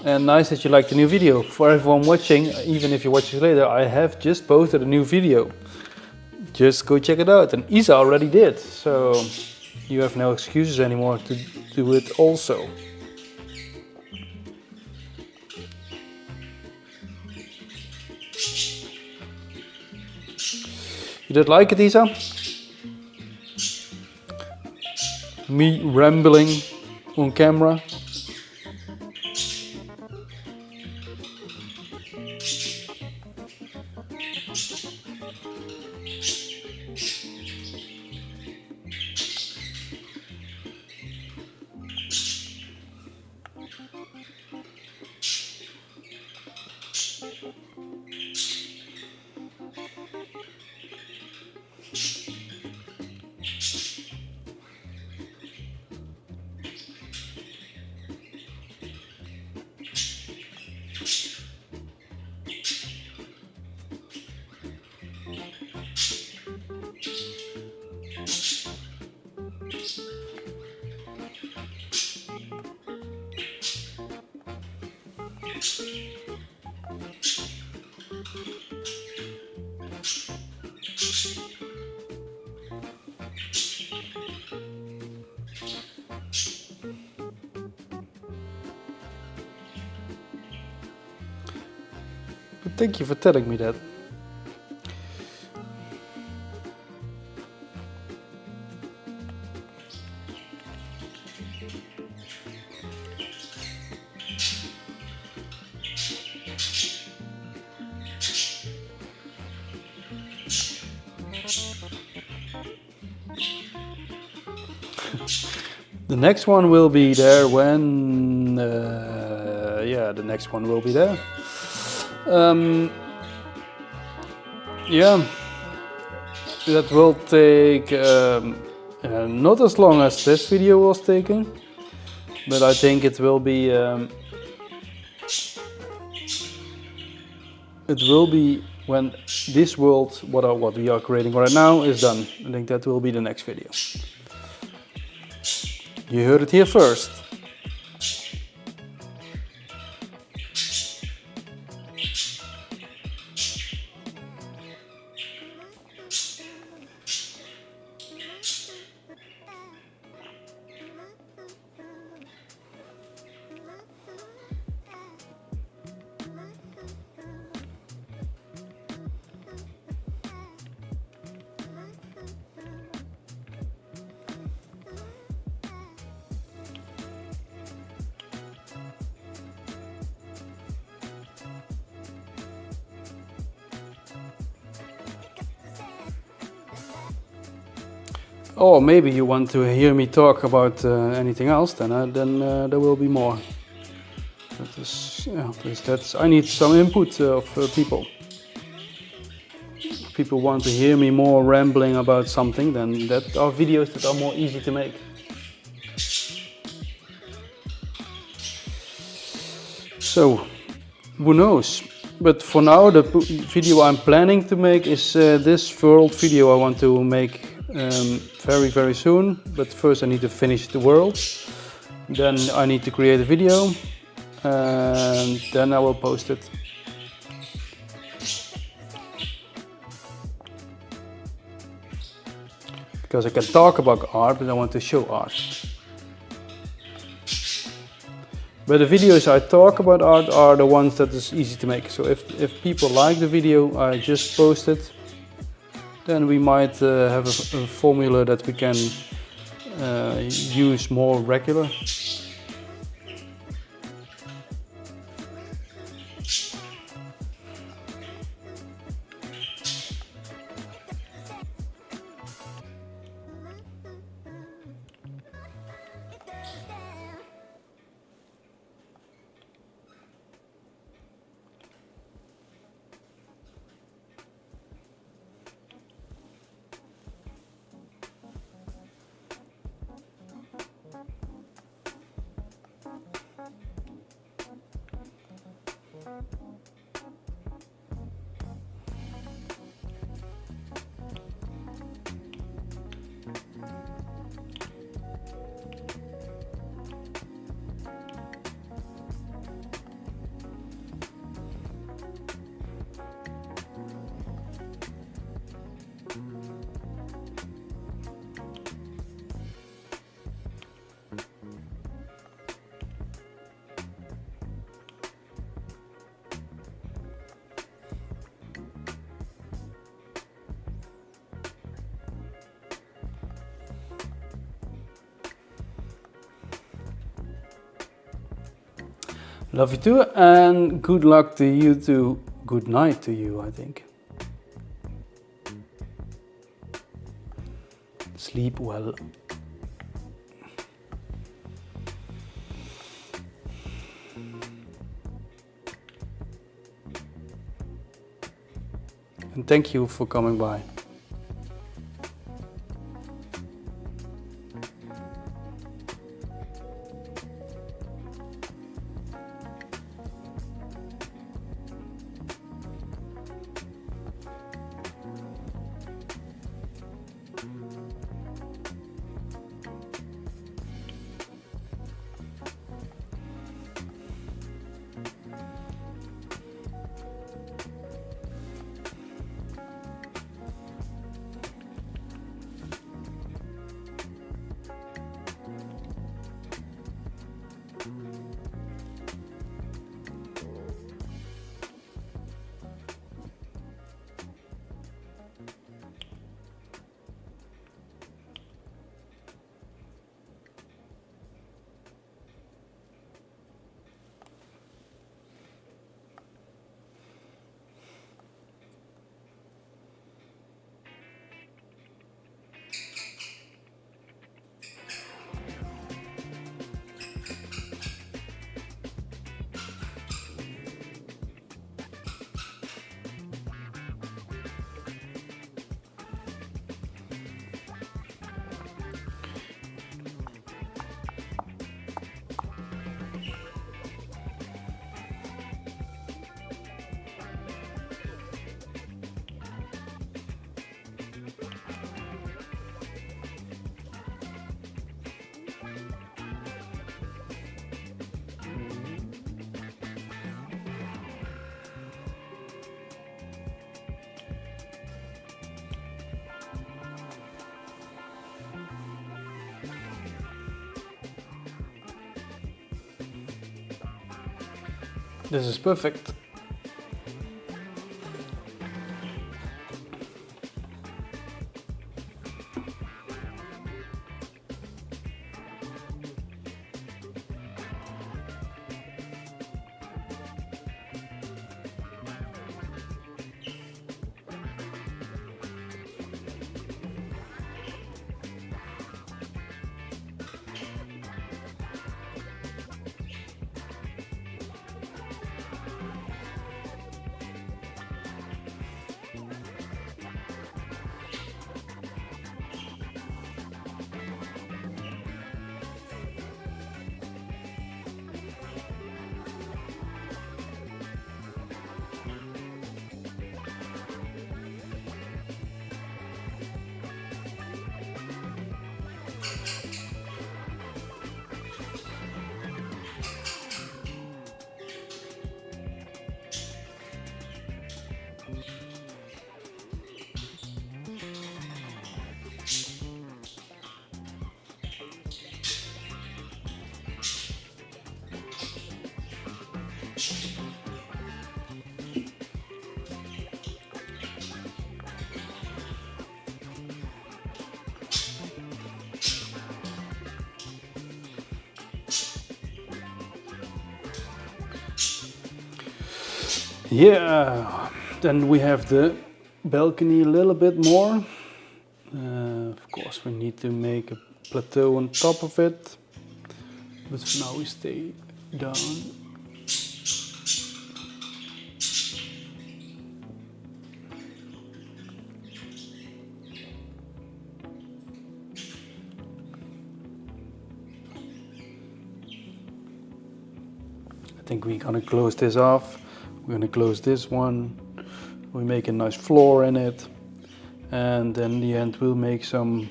And nice that you liked the new video. For everyone watching, even if you watch it later, I have just posted a new video. Just go check it out, and Isa already did, so you have no excuses anymore to do it also. You did like it, Isa? Me rambling on camera. But thank you for telling me that. The next one will be there when, yeah, the next one will be there. Yeah, that will take not as long as this video was taking. but I think it will be when this world, what we are creating right now, is done. I think that will be the next video. You heard it here first. Or maybe you want to hear me talk about anything else, then there will be more. That is, yeah, I need some input of people. If people want to hear me more rambling about something, then that are videos that are more easy to make. So, who knows? But for now, the video I'm planning to make is this world video I want to make very, very soon. But first I need to finish the world. Then I need to create a video. And then I will post it. Because I can talk about art, but I want to show art. But the videos I talk about art are the ones that is easy to make. So if people like the video I just posted, then we might have a formula that we can use more regular. Love you too, and good luck to you too. Good night to you, I think. Sleep well. And thank you for coming by. This is perfect. Yeah, then we have the balcony a little bit more. Of course, we need to make a plateau on top of it, but for now we stay down. I think we're gonna close this off. We're gonna close this one. We make a nice floor in it, and then in the end we'll make some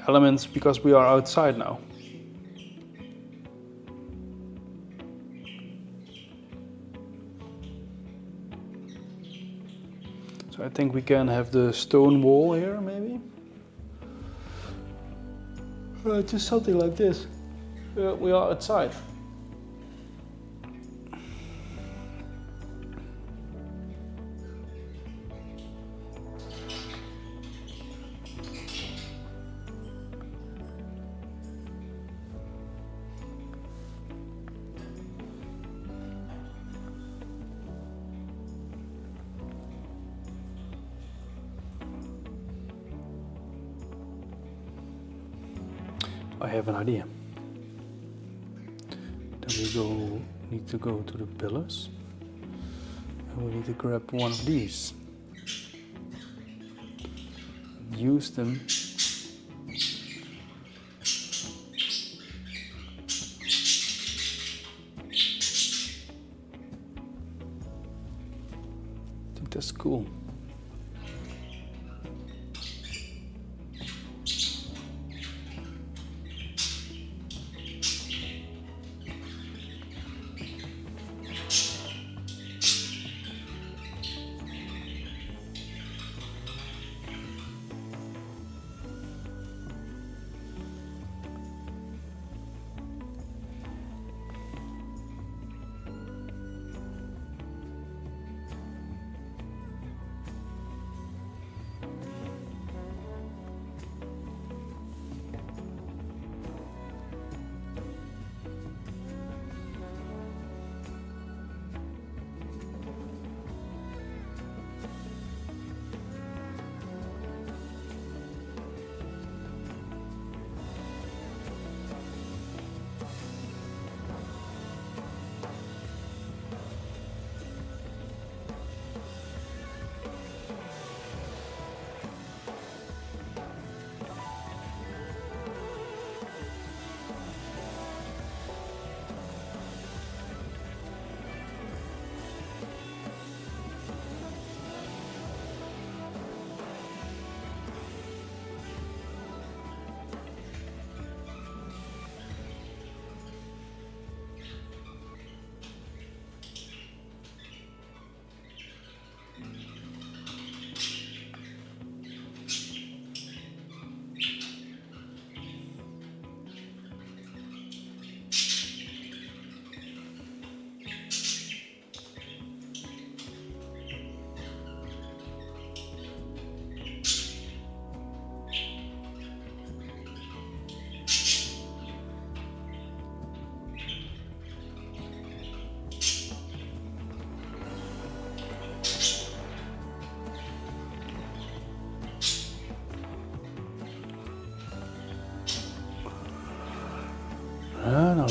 elements because we are outside now. So I think we can have the stone wall here, maybe. Just something like this. We are outside. I have an idea. Then we need to go to the pillars, and we need to grab one of these. Use them. I think that's cool.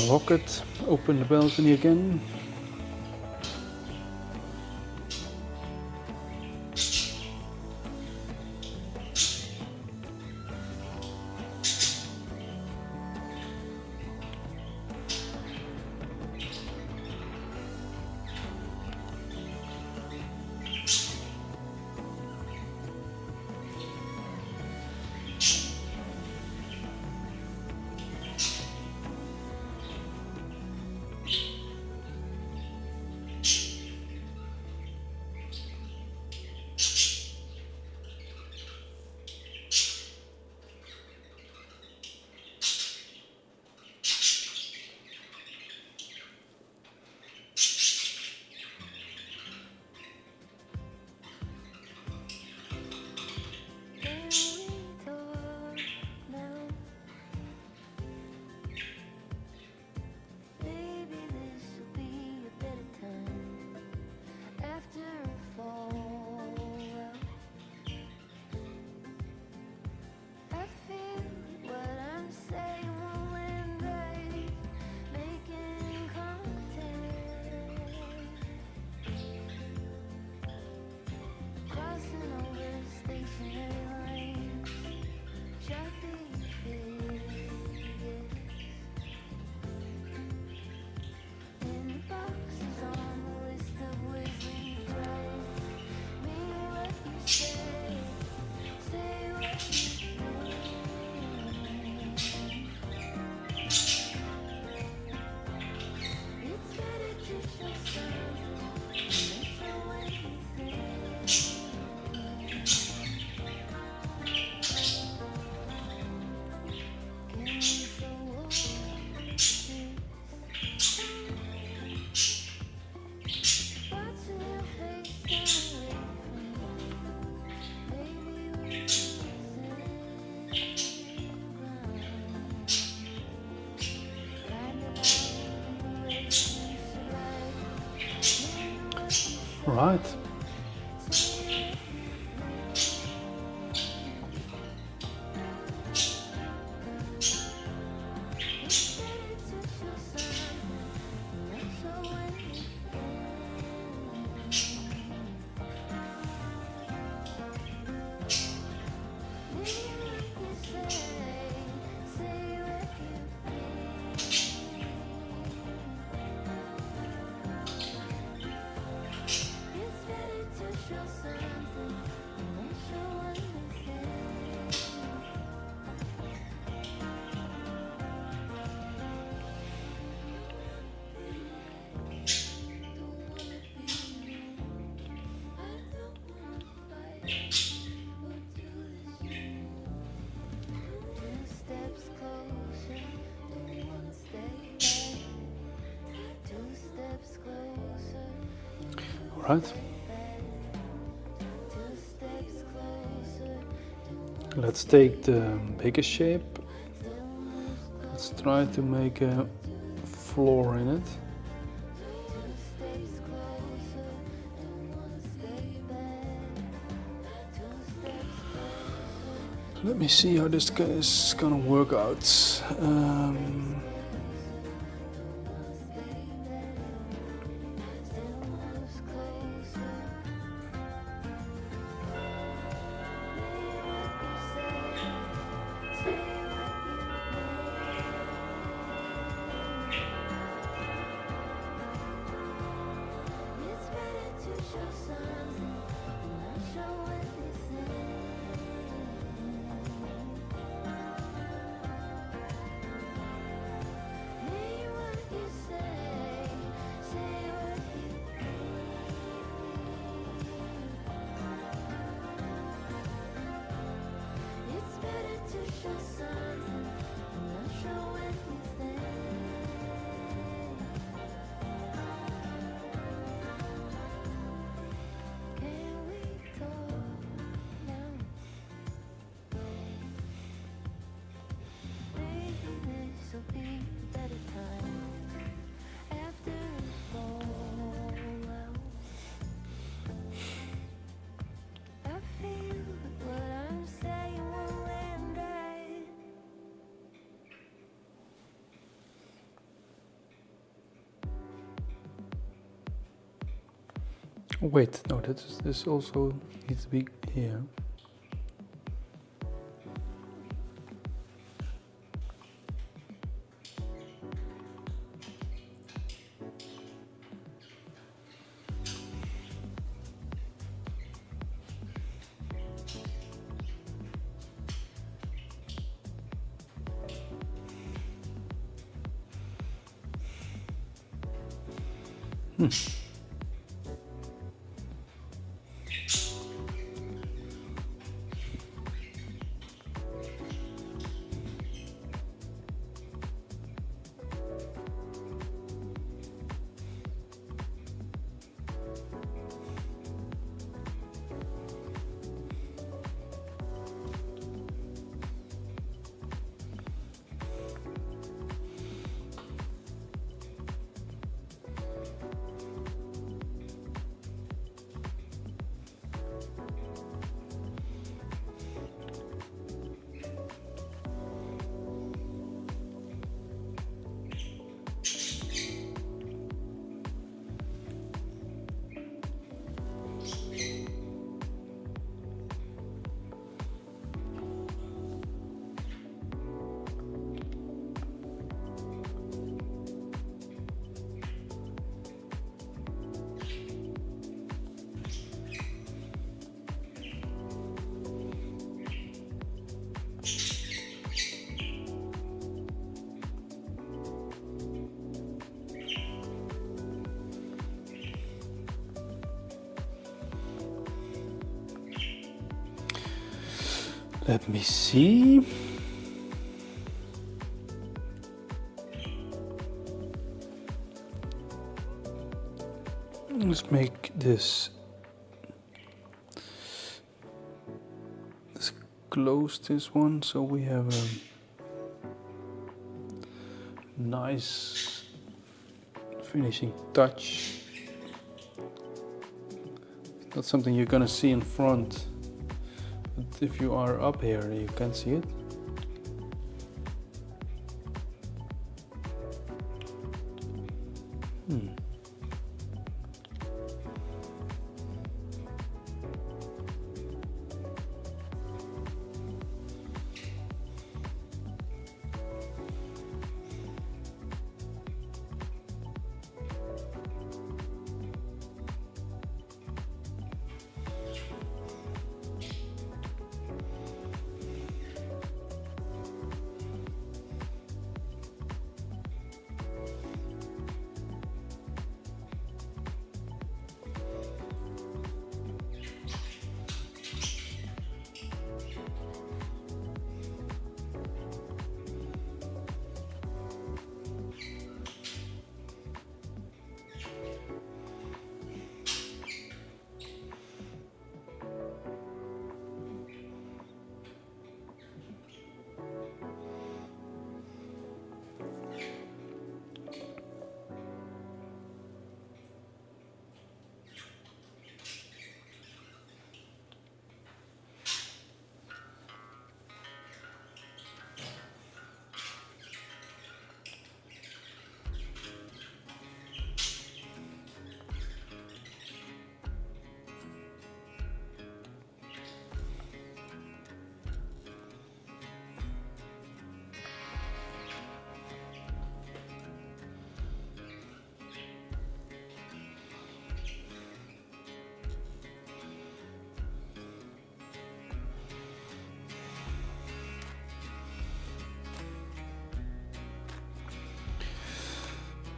lock it, open the balcony again. Right. Right. Let's take the biggest shape. Let's try to make a floor in it. Let me see how this is gonna work out. Wait, no, this also needs to be here. Let me see. Let's make this close this one so we have a nice finishing touch. It's not something you're gonna see in front, but if you are up here you can see it.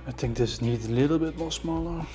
I think this needs a little bit more smaller.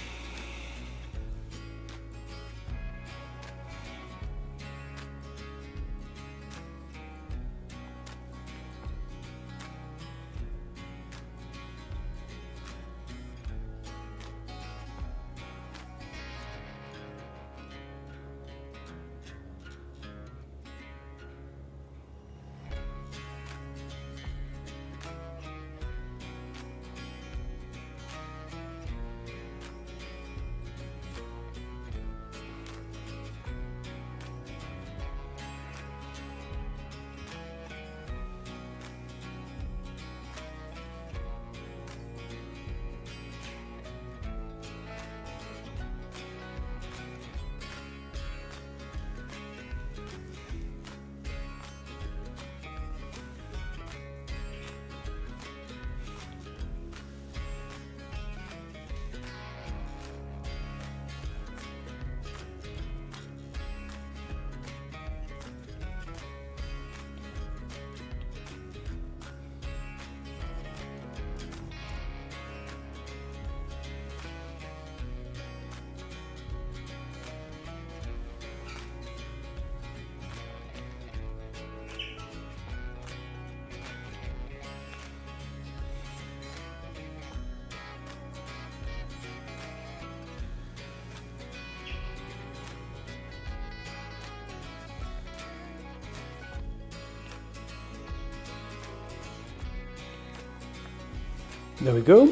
There we go.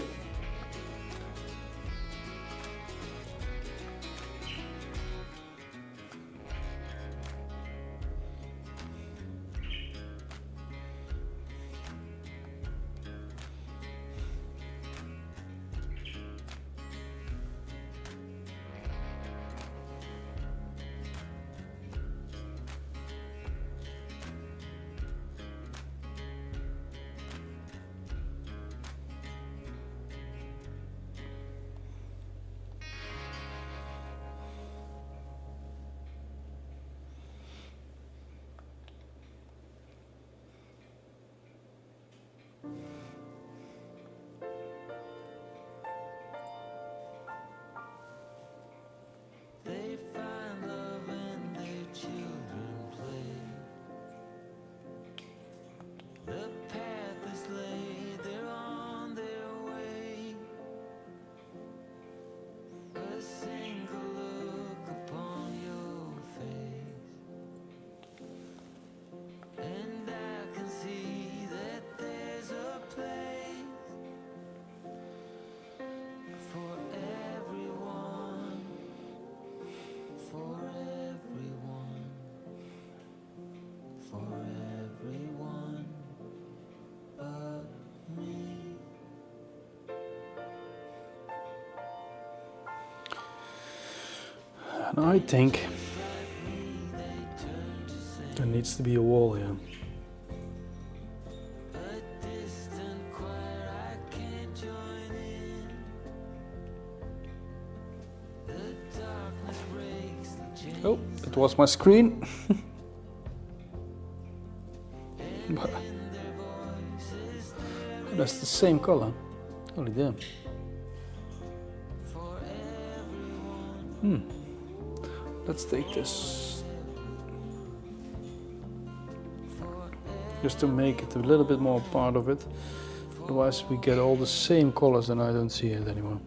And I think there needs to be a wall here. Oh, it was my screen. That's the same color. Holy damn. Let's take this. Just to make it a little bit more part of it. Otherwise we get all the same colors and I don't see it anymore.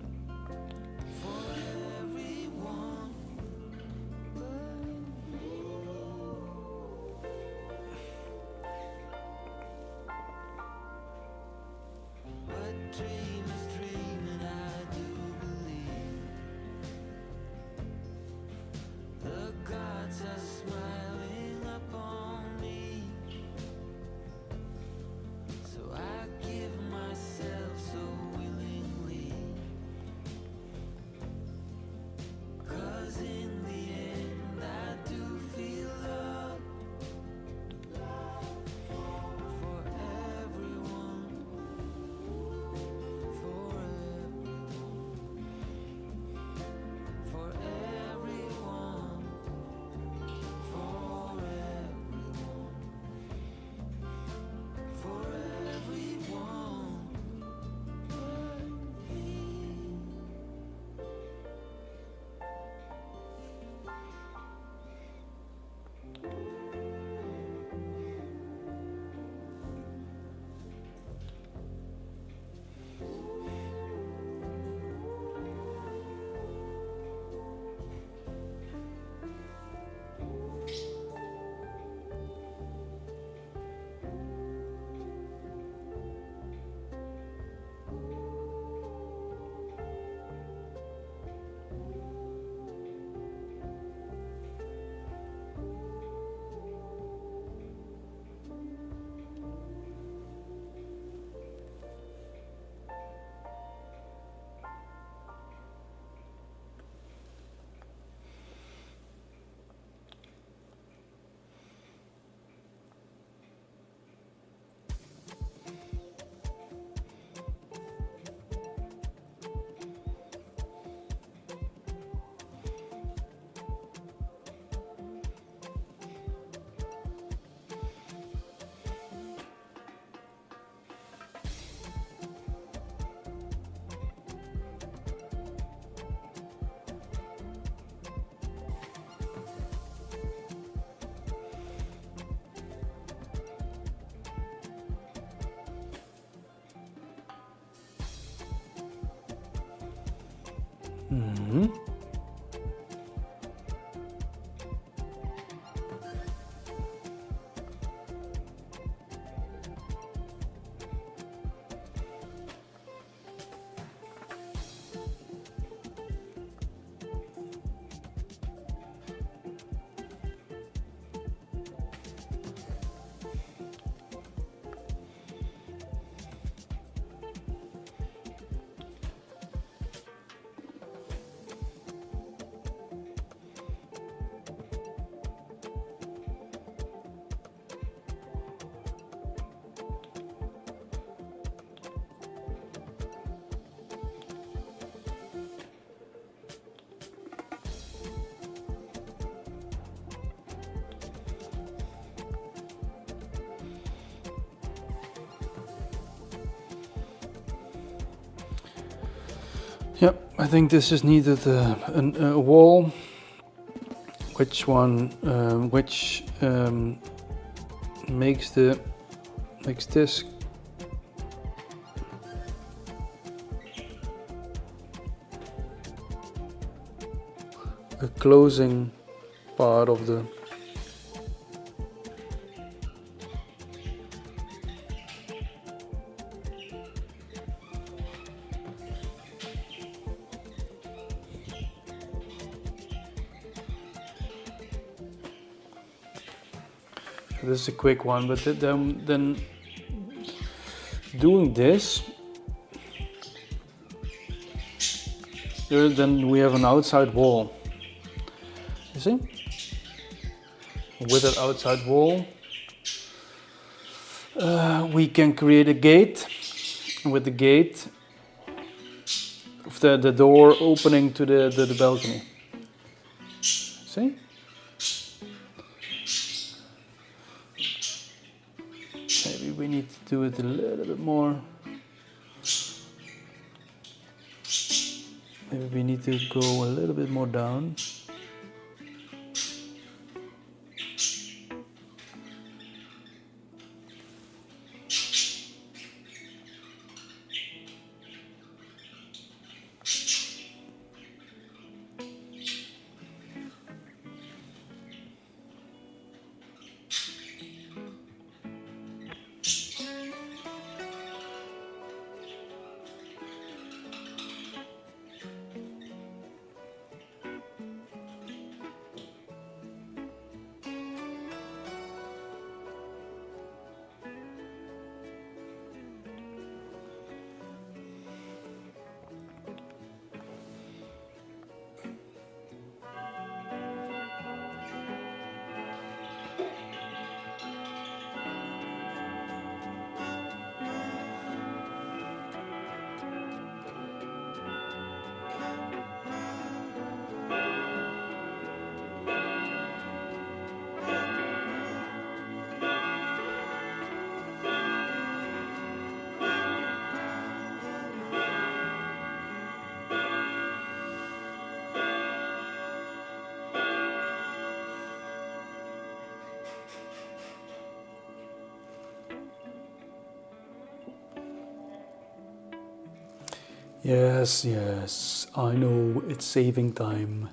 Yep, I think this is needed a wall. Which one? Which makes this a closing part of the. This is a quick one, but then doing this, then we have an outside wall. You see? With that outside wall, we can create a gate. With the gate, of the door opening to the balcony. See? Maybe we need to do it a little bit more. Maybe we need to go a little bit more down. Yes, yes, I know, it's saving time.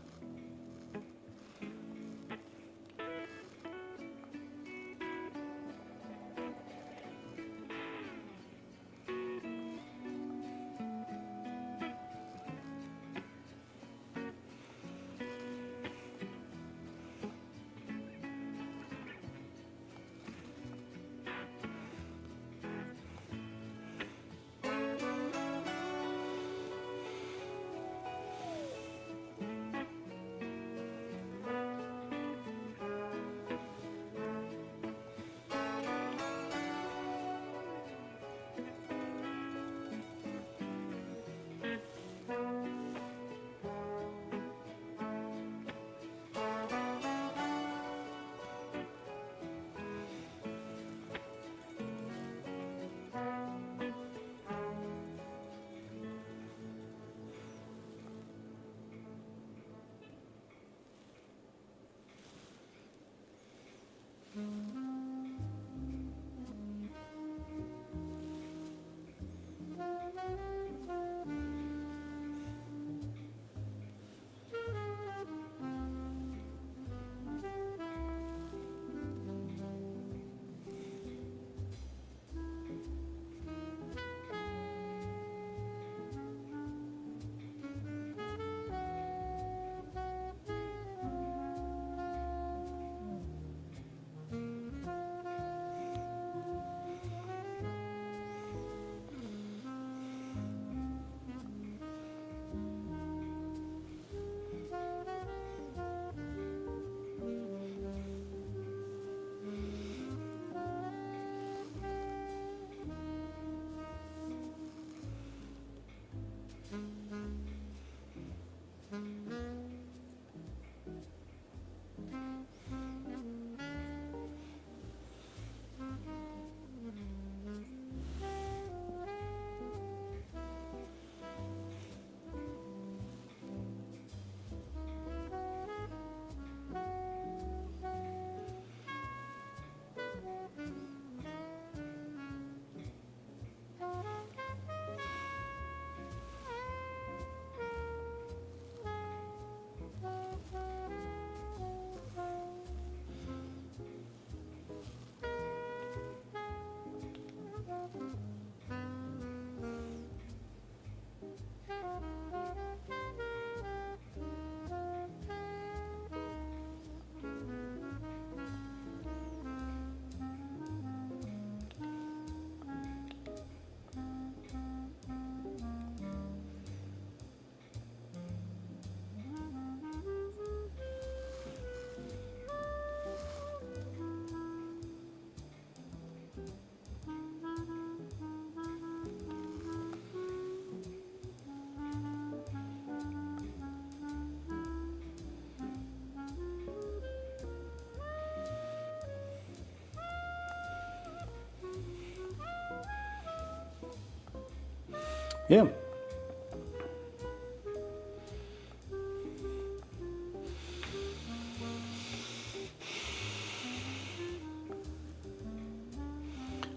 Yeah.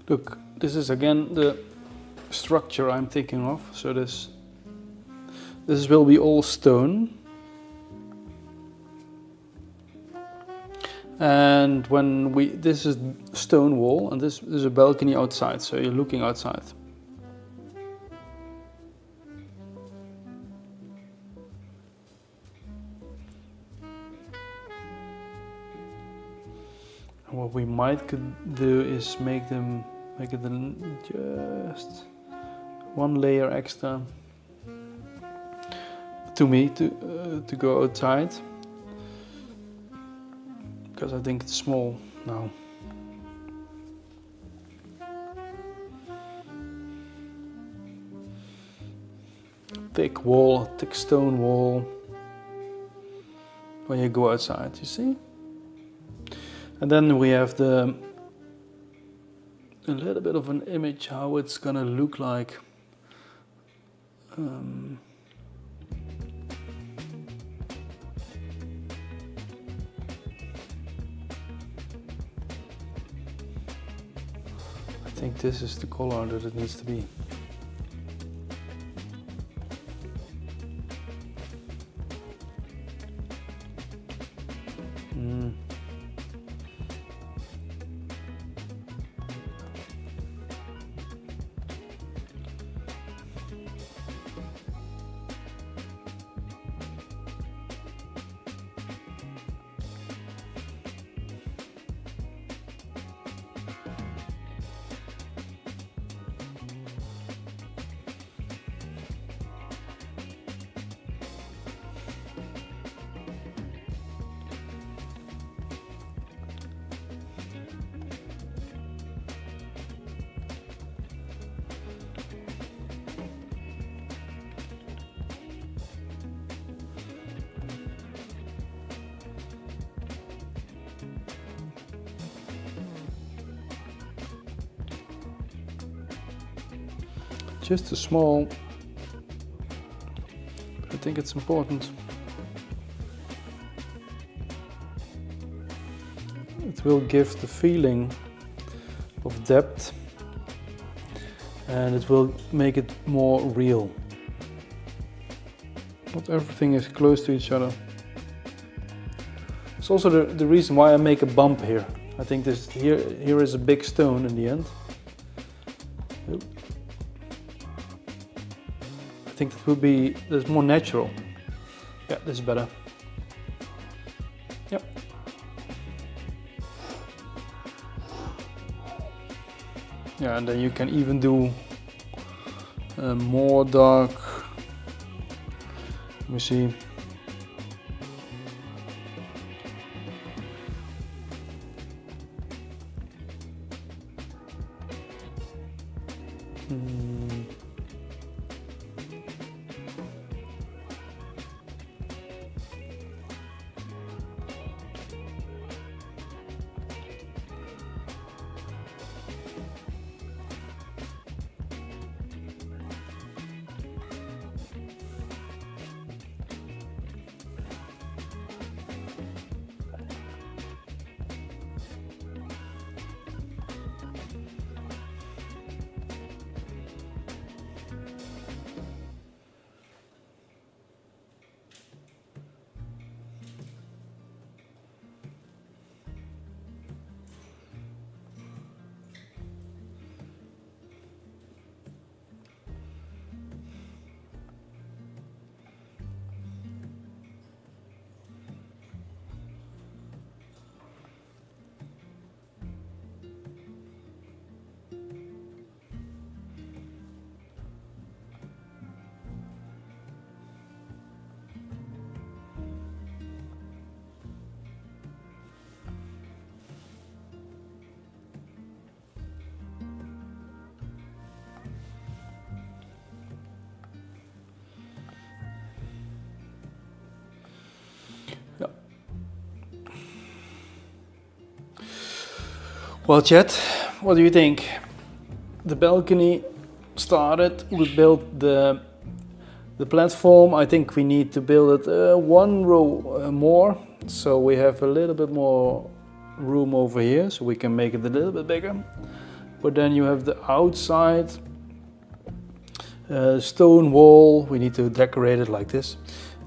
Look, this is again the structure I'm thinking of. So this will be all stone. And when this is stone wall and this is a balcony outside, so you're looking outside. And what we might could do is make it just one layer extra to me to go outside. Because I think it's small now. Thick wall, thick stone wall. When you go outside, you see? And then we have a little bit of an image how it's gonna look like. I think this is the color that it needs to be. Just a small, but I think it's important. It will give the feeling of depth and it will make it more real. Not everything is close to each other. It's also the reason why I make a bump here. I think this here is a big stone in the end. Oop. I think that would be that's more natural. Yeah, this is better. Yep. Yeah, and then you can even do more dark. Let me see. Well, Chet, what do you think? The balcony started. We built the platform. I think we need to build it one row more, so we have a little bit more room over here, so we can make it a little bit bigger. But then you have the outside stone wall. We need to decorate it like this,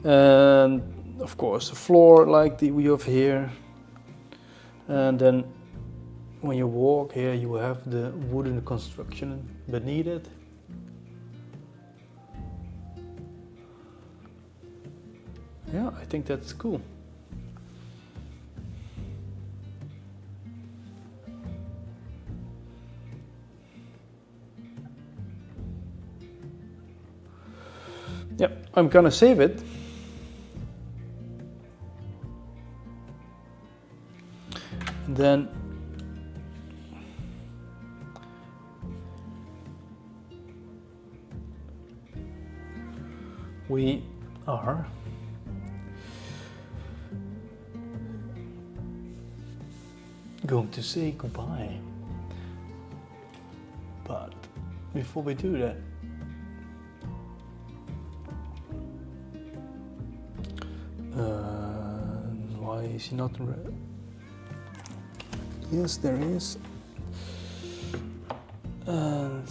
and of course the floor like we have here. And then when you walk here, you have the wooden construction beneath it. Yeah, I think that's cool. Yeah, I'm gonna save it. And then we are going to say goodbye. But before we do that, why is he not red? Yes, there is. And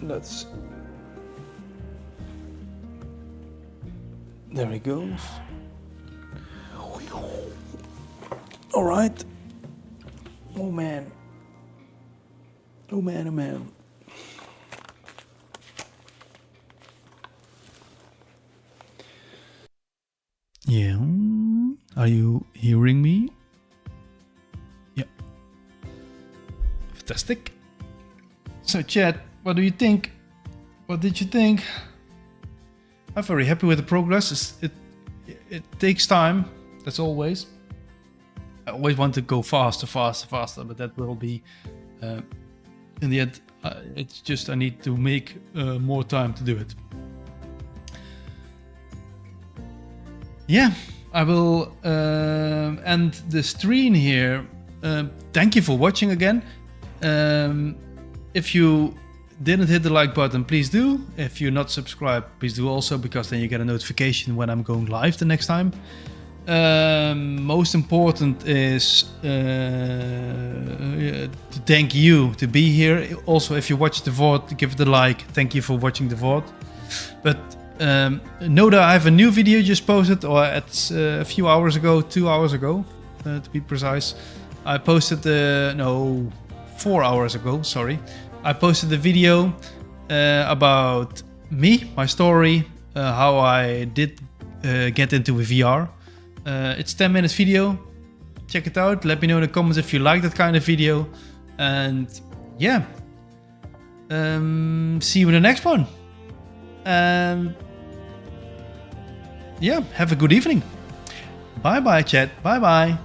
let's. There he goes. All right. Oh man. Oh man, oh man. Yeah. Are you hearing me? Yeah. Fantastic. So chat, what do you think? What did you think? I'm very happy with the progress. It takes time, that's always. I always want to go faster, but that will be, in the end, it's just I need to make more time to do it. Yeah, I will end the stream here. Thank you for watching again. If you didn't hit the like button, please do. If you're not subscribed, please do also, because then you get a notification when I'm going live the next time. Most important is to thank you to be here. Also, if you watch the VOD, give it a like. Thank you for watching the VOD. But know that I have a new video just posted, or it's a few hours ago, 2 hours ago, to be precise. I posted 4 hours ago, sorry. I posted a video about me, my story, how I did get into VR. It's a 10-minute video. Check it out. Let me know in the comments if you like that kind of video. And yeah, see you in the next one. Yeah, have a good evening. Bye bye, chat. Bye bye.